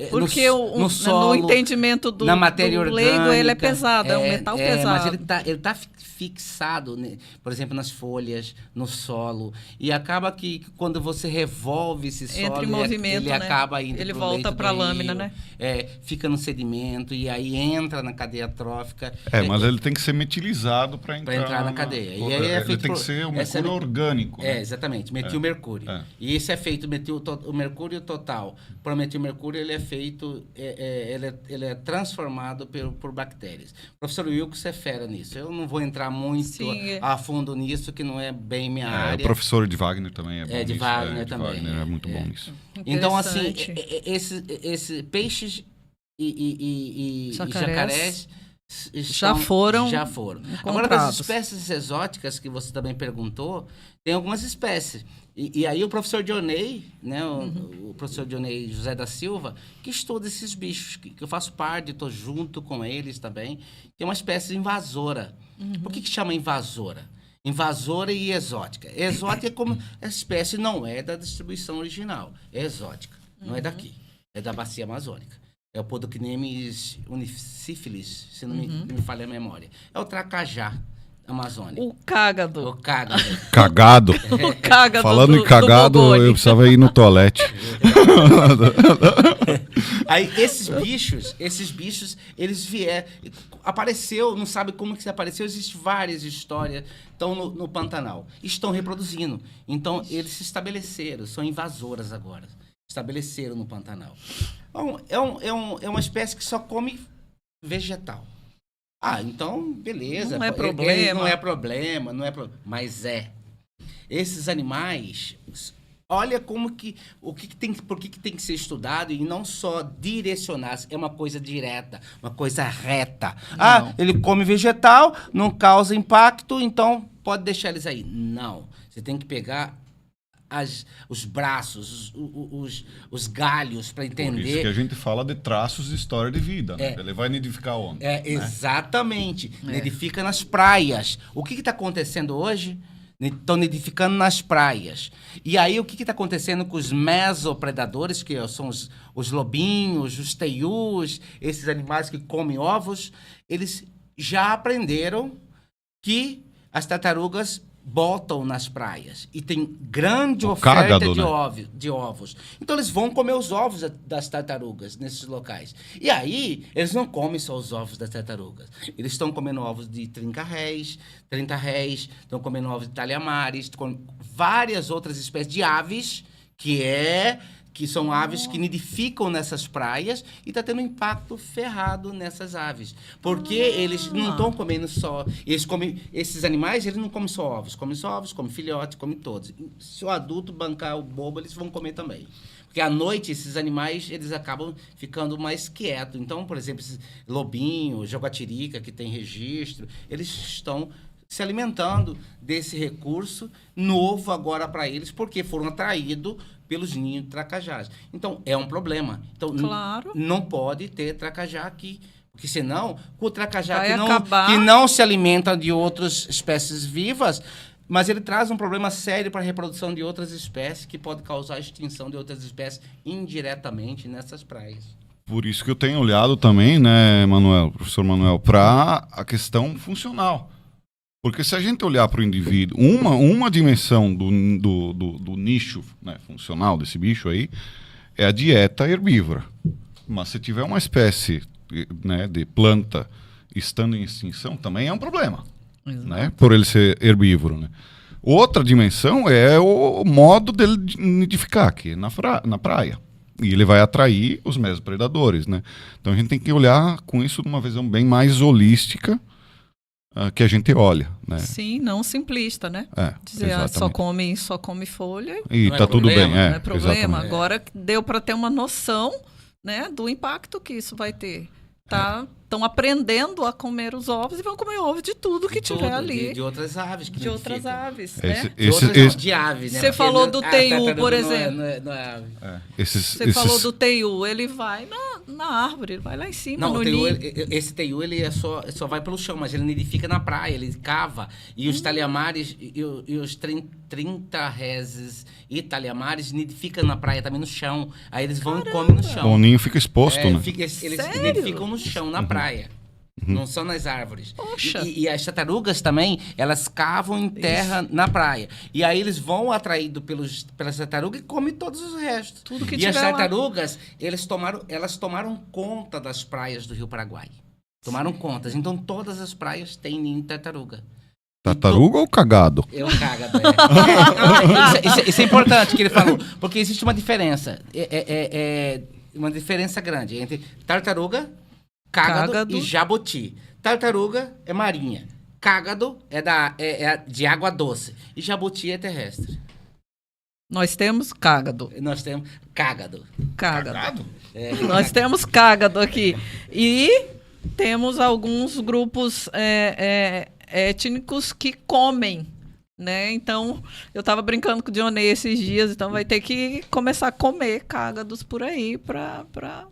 Porque no solo, no entendimento na matéria orgânica, leigo, ele é pesado, é um metal pesado. Mas ele tá fixado, né? Por exemplo, nas folhas, no solo. E acaba que quando você revolve esse solo, entra em movimento, ele acaba indo ele volta para a lâmina, né? Fica no sedimento e aí entra na cadeia trófica. Mas ele tem que ser metilizado para entrar na cadeia. E aí ele tem que ser o mercúrio orgânico. Né? Exatamente, metilmercúrio. E esse é feito, o mercúrio total. Para o metilmercúrio, ele é feito, ele é transformado por bactérias. O professor Wilkes é fera nisso. Eu não vou entrar muito a fundo nisso, que não é bem minha área. O professor de Wagner também é bom nisso. Wagner também. Wagner é muito bom nisso. Então, assim, esses peixes e jacarés já foram. Agora, das espécies exóticas que você também perguntou, tem algumas espécies. E aí o professor Dionei, né, o professor Dionei José da Silva, que estuda esses bichos, que eu faço parte, estou junto com eles também, que é uma espécie invasora. Por que chama invasora? Invasora e exótica. Exótica é como a espécie não é da distribuição original, é exótica, não é daqui, é da bacia amazônica. É o Podocnemis unicífilis, se não me falha a memória. É o tracajá amazônico. O cágado. Cagado. O cágado. Falando em cagado, eu precisava ir no toalete. Aí esses bichos, eles vieram, apareceu, não sabe como que apareceu, existem várias histórias, estão no Pantanal, estão reproduzindo. Então, eles se estabeleceram, são invasoras agora, estabeleceram no Pantanal. É uma espécie que só come vegetal. Então, beleza. Não é problema. Não é problema, mas esses animais, olha como que, por que tem que ser estudado e não só direcionar, é uma coisa direta, uma coisa reta. Ele come vegetal, não causa impacto, então pode deixar eles aí. Não, você tem que pegar os braços, os galhos para entender. Por isso que a gente fala de traços de história de vida, né? Ele vai nidificar onde? Exatamente. Nidifica nas praias. O que está acontecendo hoje? Estão nidificando nas praias. E aí, o que está acontecendo com os mesopredadores, que são os lobinhos, os teius, esses animais que comem ovos? Eles já aprenderam que as tartarugas botam nas praias. E tem grande oferta de ovos. Então, eles vão comer os ovos das tartarugas nesses locais. E aí, eles não comem só os ovos das tartarugas. Eles estão comendo ovos de 30 réis, estão comendo ovos de talhamares, várias outras espécies de aves, que são aves que nidificam nessas praias e está tendo um impacto ferrado nessas aves. Porque eles não estão comendo só... Esses animais, eles não comem só ovos. Comem filhotes, comem todos. Se o adulto bancar o bobo, eles vão comer também. Porque à noite, esses animais, eles acabam ficando mais quietos. Então, por exemplo, esses lobinhos, jaguatirica, que tem registro, eles estão se alimentando desse recurso novo agora para eles, porque foram atraídos pelos ninhos de tracajás. Então, é um problema. Então, claro, não pode ter tracajá aqui. Porque senão, com o tracajá que não se alimenta de outras espécies vivas, mas ele traz um problema sério para a reprodução de outras espécies, que pode causar a extinção de outras espécies indiretamente nessas praias. Por isso que eu tenho olhado também, né, professor Manuel, para a questão funcional. Porque se a gente olhar para o indivíduo, uma dimensão do nicho, né, funcional desse bicho aí é a dieta herbívora. Mas se tiver uma espécie, né, de planta estando em extinção, também é um problema, né, por ele ser herbívoro. Né? Outra dimensão é o modo dele nidificar aqui na praia. E ele vai atrair os mesmos predadores. Né? Então a gente tem que olhar com isso de uma visão bem mais holística, que a gente olha, né? Sim, não simplista, né? Dizer, só come folha. E tá tudo bem, não é problema. Exatamente. Agora deu para ter uma noção, né, do impacto que isso vai ter. Estão aprendendo a comer os ovos e vão comer ovo de tudo que tiver ali. De outras aves. De outras aves, né? De ave, né? Você falou do teiu, por exemplo. Não é ave. Você falou do teiu, ele vai na árvore, ele vai lá em cima, no ninho. Esse teiu, ele só vai pelo chão, mas ele nidifica na praia, ele cava. E os talhamares e os 30 reses e talhamares nidificam na praia também no chão. Aí eles vão e comem no chão. O ninho fica exposto, né? Eles nidificam no chão, na praia. Não são nas árvores. Poxa. E as tartarugas também, elas cavam em terra na praia. E aí eles vão atraídos pelas tartarugas e comem todos os restos. Tudo que e tiver as tartarugas, elas tomaram conta das praias do Rio Paraguai. Tomaram conta. Então todas as praias têm ninho de tartaruga. Tartaruga ou cagado? Eu cagado, isso é importante que ele falou, porque existe uma diferença. Uma diferença grande entre tartaruga, cágado e jabuti. Tartaruga é marinha. Cágado é de água doce. E jabuti é terrestre. Nós temos cágado. Nós temos cágado. Cágado? Nós temos cágado aqui. E temos alguns grupos étnicos que comem, né? Então, eu estava brincando com o Dionê esses dias, então vai ter que começar a comer cágados por aí para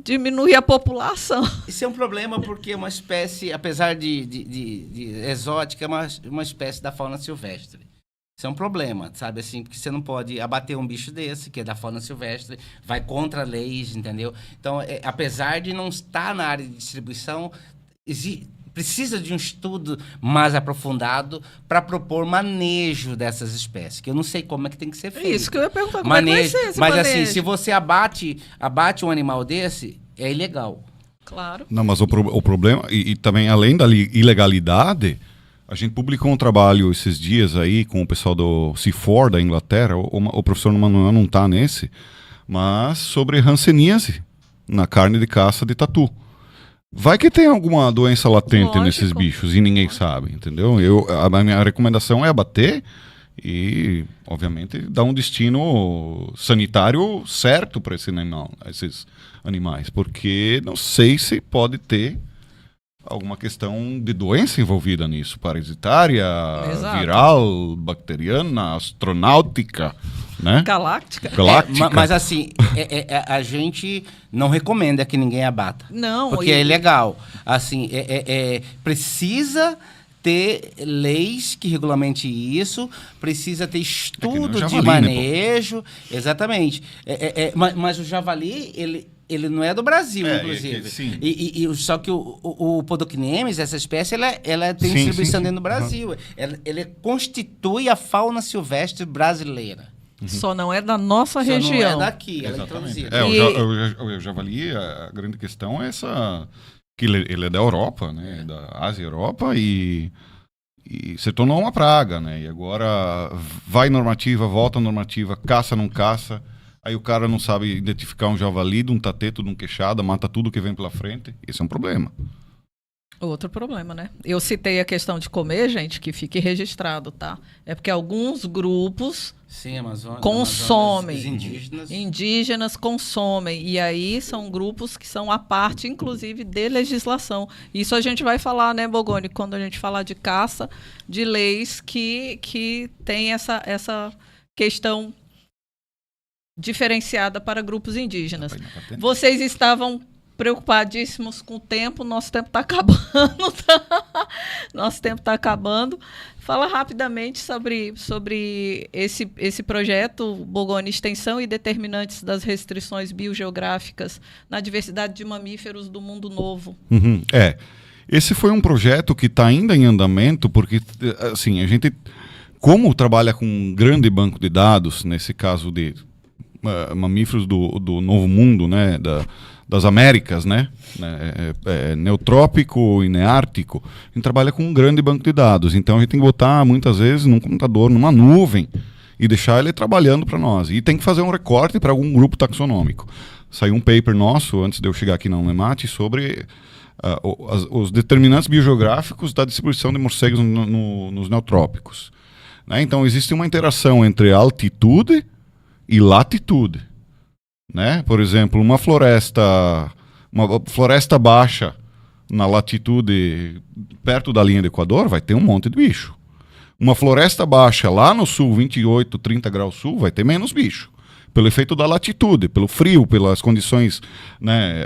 diminuir a população. Isso é um problema porque é uma espécie, apesar de exótica, é uma espécie da fauna silvestre. Isso é um problema, sabe? Assim, porque você não pode abater um bicho desse, que é da fauna silvestre, vai contra leis, entendeu? Então, apesar de não estar na área de distribuição, precisa de um estudo mais aprofundado para propor manejo dessas espécies, que eu não sei como é que tem que ser feito. Isso que eu ia perguntar, como é que vai ser esse manejo? Assim, se você abate um animal desse, é ilegal. Claro. Não, mas o problema, e também além da ilegalidade, a gente publicou um trabalho esses dias aí com o pessoal do CIFOR da Inglaterra, o professor Manuel não está nesse, mas sobre hanseníase na carne de caça de tatu. Vai que tem alguma doença latente nesses bichos e ninguém sabe, entendeu? A minha recomendação é abater e, obviamente, dar um destino sanitário certo para esses animais, porque não sei se pode ter alguma questão de doença envolvida nisso, parasitária, Exato. viral, bacteriana, astronáutica, né? Galáctica. Mas assim, a gente não recomenda que ninguém abata. Não. Porque é ilegal. Assim, precisa ter leis que regulamentem isso, precisa ter estudo javali, de manejo. Exatamente. Mas o javali, ele não é do Brasil, inclusive. Sim. Só que o Podocnemis, essa espécie, ela tem distribuição dentro do Brasil. Ele constitui a fauna silvestre brasileira. Só não é da nossa região. Só não é daqui, ela é introduzida. O javali, a grande questão é essa, que ele é da Europa, né? Da Ásia e Europa, e se tornou uma praga, né? E agora vai normativa, volta normativa, caça, não caça. Aí o cara não sabe identificar um javali, de um tateto, de um queixada, mata tudo que vem pela frente. Esse é um problema. Outro problema, né? Eu citei a questão de comer, gente, que fique registrado, tá? É porque alguns grupos consomem. Indígenas consomem. E aí são grupos que são a parte, inclusive, de legislação. Isso a gente vai falar, né, Bogoni, quando a gente falar de caça, de leis que tem essa questão diferenciada para grupos indígenas. Vocês estavam preocupadíssimos com o tempo, nosso tempo está acabando. Nosso tempo está acabando. Fala rapidamente sobre esse projeto Bogoni Extensão e determinantes das restrições biogeográficas na diversidade de mamíferos do mundo novo. Esse foi um projeto que está ainda em andamento, porque assim, a gente, como trabalha com um grande banco de dados, nesse caso de mamíferos do Novo Mundo, né, das Américas, né, neotrópico e neártico, a gente trabalha com um grande banco de dados. Então a gente tem que botar muitas vezes num computador, numa nuvem, e deixar ele trabalhando para nós. E tem que fazer um recorte para algum grupo taxonômico. Saiu um paper nosso, antes de eu chegar aqui na UNEMAT, sobre os determinantes biogeográficos da distribuição de morcegos nos neotrópicos. Né? Então existe uma interação entre altitude e latitude. Né? Por exemplo, uma floresta baixa na latitude perto da linha do Equador vai ter um monte de bicho. Uma floresta baixa lá no sul, 28, 30 graus sul, vai ter menos bicho. Pelo efeito da latitude, pelo frio, pelas condições, né,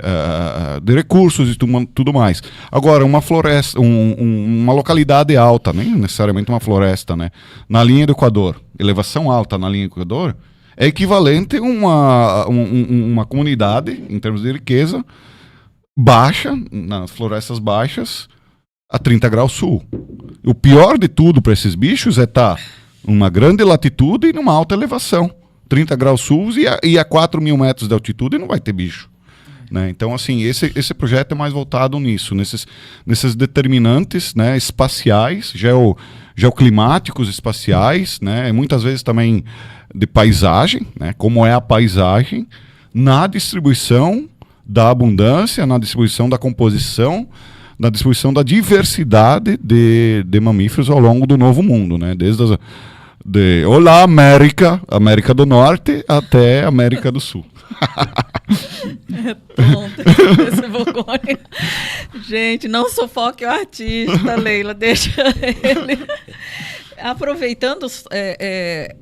de recursos e tudo mais. Agora, uma floresta, uma localidade alta, nem necessariamente uma floresta, né, na linha do Equador, elevação alta na linha do Equador, é equivalente a uma comunidade, em termos de riqueza, baixa, nas florestas baixas, a 30 graus sul. O pior de tudo para esses bichos é estar numa grande latitude e numa alta elevação. 30 graus sul e a 4 mil metros de altitude não vai ter bicho. Né? Então, assim, esse projeto é mais voltado nisso, nesses determinantes, né, espaciais, geoclimáticos espaciais, né, e muitas vezes também de paisagem, né, como é a paisagem, na distribuição da abundância, na distribuição da composição, na distribuição da diversidade de mamíferos ao longo do Novo Mundo, né, Olá, América do Norte até América do Sul. Esse Bogoni. Gente, não sufoque o artista, Leila, deixa ele. Aproveitando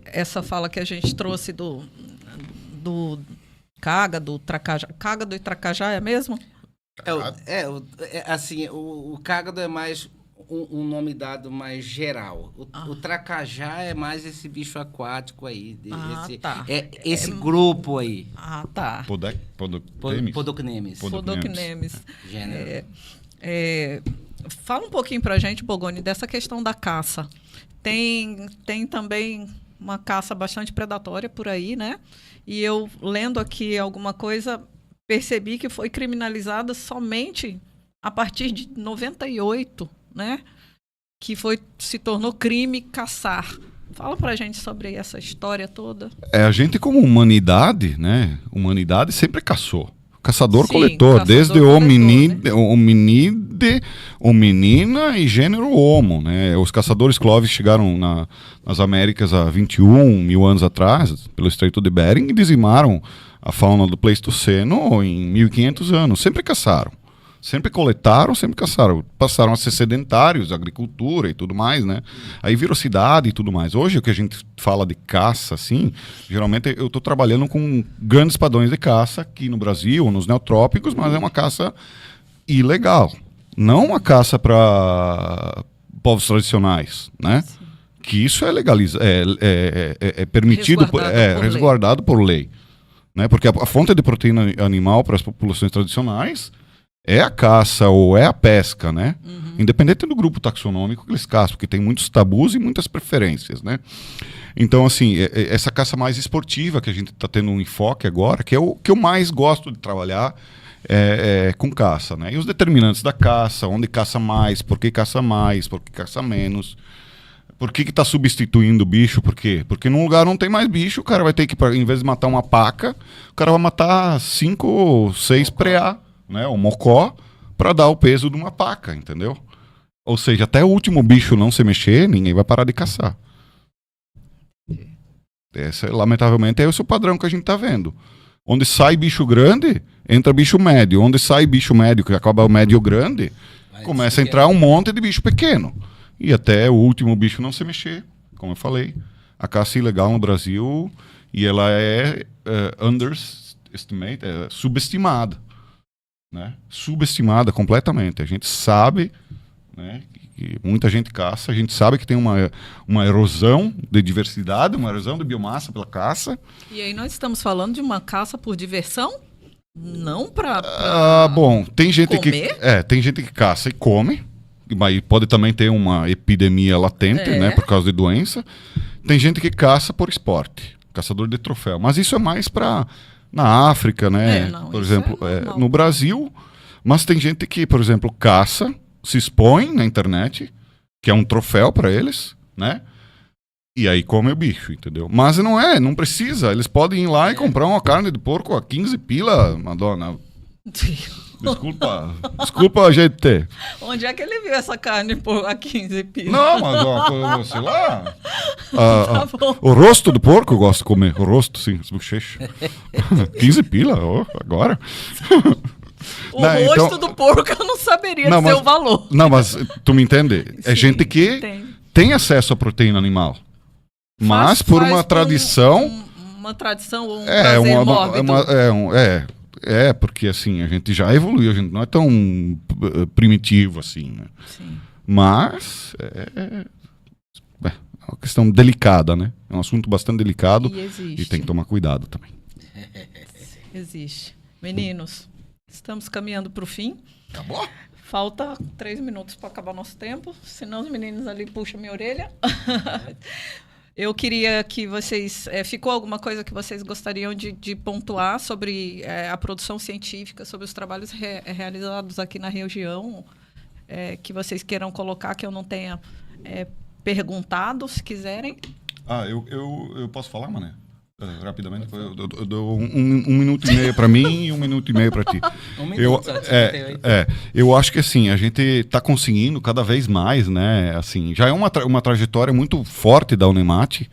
essa fala que a gente trouxe do cágado, tracajá. Cágado e tracajá é mesmo? Assim, o cágado é mais um nome dado mais geral. O tracajá é mais esse bicho aquático aí. Esse grupo aí. Ah, tá. Podocnemis. Gênero. Fala um pouquinho pra gente, Bogoni, dessa questão da caça. Tem também uma caça bastante predatória por aí, né? E eu, lendo aqui alguma coisa, percebi que foi criminalizada somente a partir de 98, né? Que se tornou crime caçar. Fala pra gente sobre essa história toda. A gente como humanidade, né? Humanidade sempre caçou. Caçador-coletor, desde hominina e gênero homo, né? Os caçadores Clovis chegaram nas Américas há 21 mil anos atrás, pelo Estreito de Bering, e dizimaram a fauna do Pleistoceno em 1500 anos. Sempre caçaram. Sempre coletaram, sempre caçaram. Passaram a ser sedentários, agricultura e tudo mais, né? Aí virou cidade e tudo mais. Hoje, o que a gente fala de caça, assim, geralmente eu estou trabalhando com grandes padrões de caça aqui no Brasil, nos neotrópicos, mas é uma caça ilegal. Não uma caça para povos tradicionais, né? Sim. Que isso é legalizado, é permitido, resguardado por lei. Né? Porque a fonte de proteína animal para as populações tradicionais é a caça ou é a pesca, né? Uhum. Independente do grupo taxonômico que eles caçam, porque tem muitos tabus e muitas preferências, né? Então, assim, essa caça mais esportiva que a gente está tendo um enfoque agora, que é o que eu mais gosto de trabalhar com caça, né? E os determinantes da caça, onde caça mais, por que caça menos, por que está substituindo o bicho, por quê? Porque num lugar não tem mais bicho, o cara vai ter que, em vez de matar uma paca, o cara vai matar 5 ou 6 preá, né? O mocó, para dar o peso de uma paca, entendeu? Ou seja, até o último bicho não se mexer, ninguém vai parar de caçar. Lamentavelmente, esse é o padrão que a gente está vendo. Onde sai bicho grande, entra bicho médio. Onde sai bicho médio, que acaba o médio grande, começa a entrar um monte de bicho pequeno. E até o último bicho não se mexer, como eu falei. A caça ilegal no Brasil, e ela é underestimated, subestimada. Né? Subestimada completamente. A gente sabe, né, que muita gente caça, a gente sabe que tem uma erosão de diversidade, uma erosão de biomassa pela caça. E aí nós estamos falando de uma caça por diversão? Não para bom, tem gente comer? Tem gente que caça e come, mas pode também ter uma epidemia latente, né, por causa de doença. Tem gente que caça por esporte, caçador de troféu. Mas isso é mais para na África, né? Por exemplo, no Brasil. Mas tem gente que, por exemplo, caça, se expõe na internet, que é um troféu para eles, né? E aí come o bicho, entendeu? Mas não precisa. Eles podem ir lá e comprar uma carne de porco a 15 pila, Madonna. Desculpa a gente. Onde é que ele viu essa carne a 15 pila? Não, mas sei lá. O rosto do porco eu gosto de comer. O rosto, sim, as bochechas. 15 pila, agora. O rosto do porco eu não saberia dizer o valor. Não, mas tu me entende? É gente que tem acesso à proteína animal. Mas por uma tradição... Uma tradição ou um prazer mórbido. Porque assim, a gente já evoluiu, a gente não é tão primitivo assim, né? Sim. Mas é uma questão delicada, né? É um assunto bastante delicado e tem que tomar cuidado também. Existe. Meninos, estamos caminhando para o fim. Acabou? Falta 3 minutos para acabar nosso tempo, senão os meninos ali puxam minha orelha. Eu queria que vocês... ficou alguma coisa que vocês gostariam de pontuar sobre a produção científica, sobre os trabalhos realizados aqui na região, que vocês queiram colocar, que eu não tenha perguntado, se quiserem? Eu posso falar, Mané? Rapidamente, eu dou 1 minuto e meio para mim e 1 minuto e meio para ti. Eu acho que assim, a gente está conseguindo cada vez mais, né? Assim, já é uma trajetória muito forte da Unemate,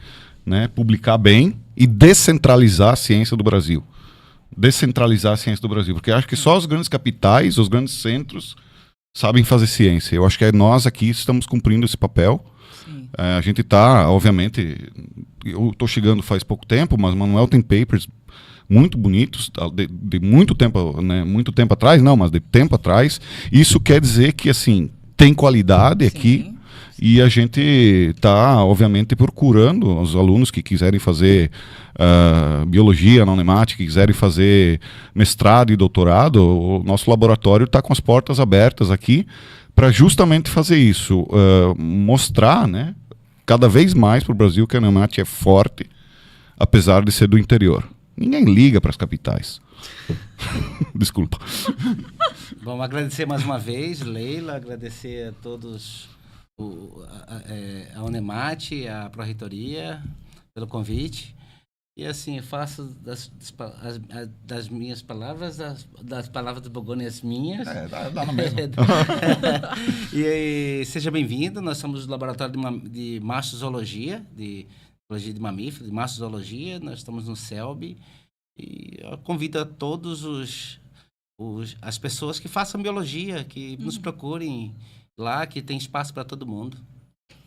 né? Publicar bem e descentralizar a ciência do Brasil. Descentralizar a ciência do Brasil, porque eu acho que só os grandes capitais, os grandes centros sabem fazer ciência. Eu acho que nós aqui estamos cumprindo esse papel. A gente está, obviamente, eu estou chegando faz pouco tempo, mas o Manuel tem papers muito bonitos, de muito tempo, né? Muito tempo atrás, não, mas de tempo atrás. Isso quer dizer que, assim, tem qualidade aqui. E a gente está, obviamente, procurando os alunos que quiserem fazer biologia na Unemate, que quiserem fazer mestrado e doutorado. O nosso laboratório está com as portas abertas aqui para justamente fazer isso, mostrar, né, cada vez mais para o Brasil que a Unemate é forte, apesar de ser do interior. Ninguém liga para as capitais. Desculpa. Vamos agradecer mais uma vez, Leila, agradecer a todos, a Unemate, a Pró-Reitoria, pelo convite. E assim, faço das minhas palavras, das palavras do Bogoni as minhas. Dá no mesmo. E seja bem-vindo, nós somos do Laboratório de Mastozoologia, de Biologia de Mamíferos, de Mastozoologia, nós estamos no CELB. E eu convido a todos as pessoas que façam biologia, que nos procurem lá, que tem espaço para todo mundo.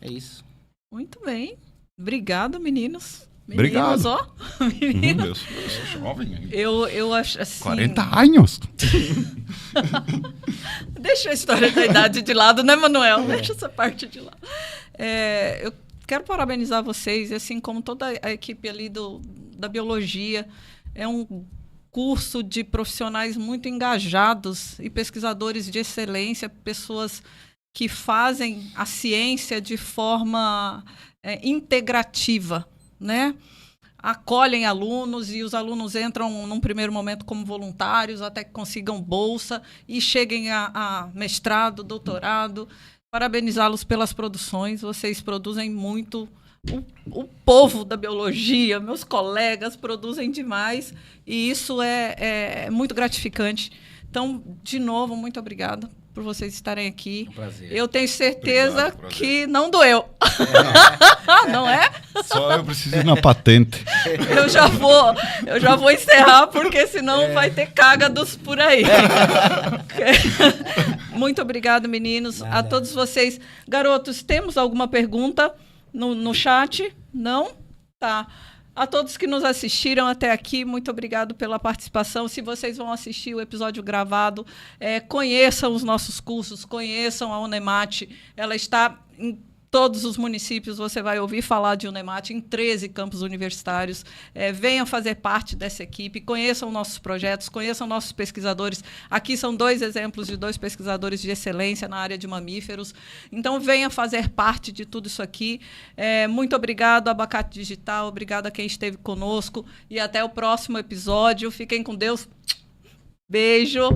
É isso. Muito bem. Obrigado, meninos. Obrigado. Ó. Meninos. Eu sou jovem ainda. Eu acho assim... 40 anos. Deixa a história da idade de lado, né, Manuel? Deixa essa parte de lado. Eu quero parabenizar vocês, assim como toda a equipe ali da biologia. É um curso de profissionais muito engajados e pesquisadores de excelência, pessoas que fazem a ciência de forma integrativa, né? Acolhem alunos e os alunos entram num primeiro momento como voluntários até que consigam bolsa e cheguem a mestrado, doutorado. Parabenizá-los pelas produções, vocês produzem muito. O povo da biologia, meus colegas produzem demais e isso é muito gratificante. Então, de novo, muito obrigada por vocês estarem aqui. É um prazer. Eu tenho certeza Obrigado, que não doeu. Não é? Só eu preciso ir na patente. Eu já vou encerrar, porque senão vai ter cágados por aí. Muito obrigado, meninos. Nada. A todos vocês. Garotos, temos alguma pergunta no chat? Não? Tá. A todos que nos assistiram até aqui, muito obrigado pela participação. Se vocês vão assistir o episódio gravado, conheçam os nossos cursos, conheçam a Unemat. Ela está em todos os municípios, você vai ouvir falar de Unemat, em 13 campos universitários. Venham fazer parte dessa equipe, conheçam nossos projetos, conheçam nossos pesquisadores. Aqui são 2 exemplos de 2 pesquisadores de excelência na área de mamíferos. Então, venha fazer parte de tudo isso aqui. Muito obrigado, Abacate Digital, obrigado a quem esteve conosco e até o próximo episódio. Fiquem com Deus. Beijo.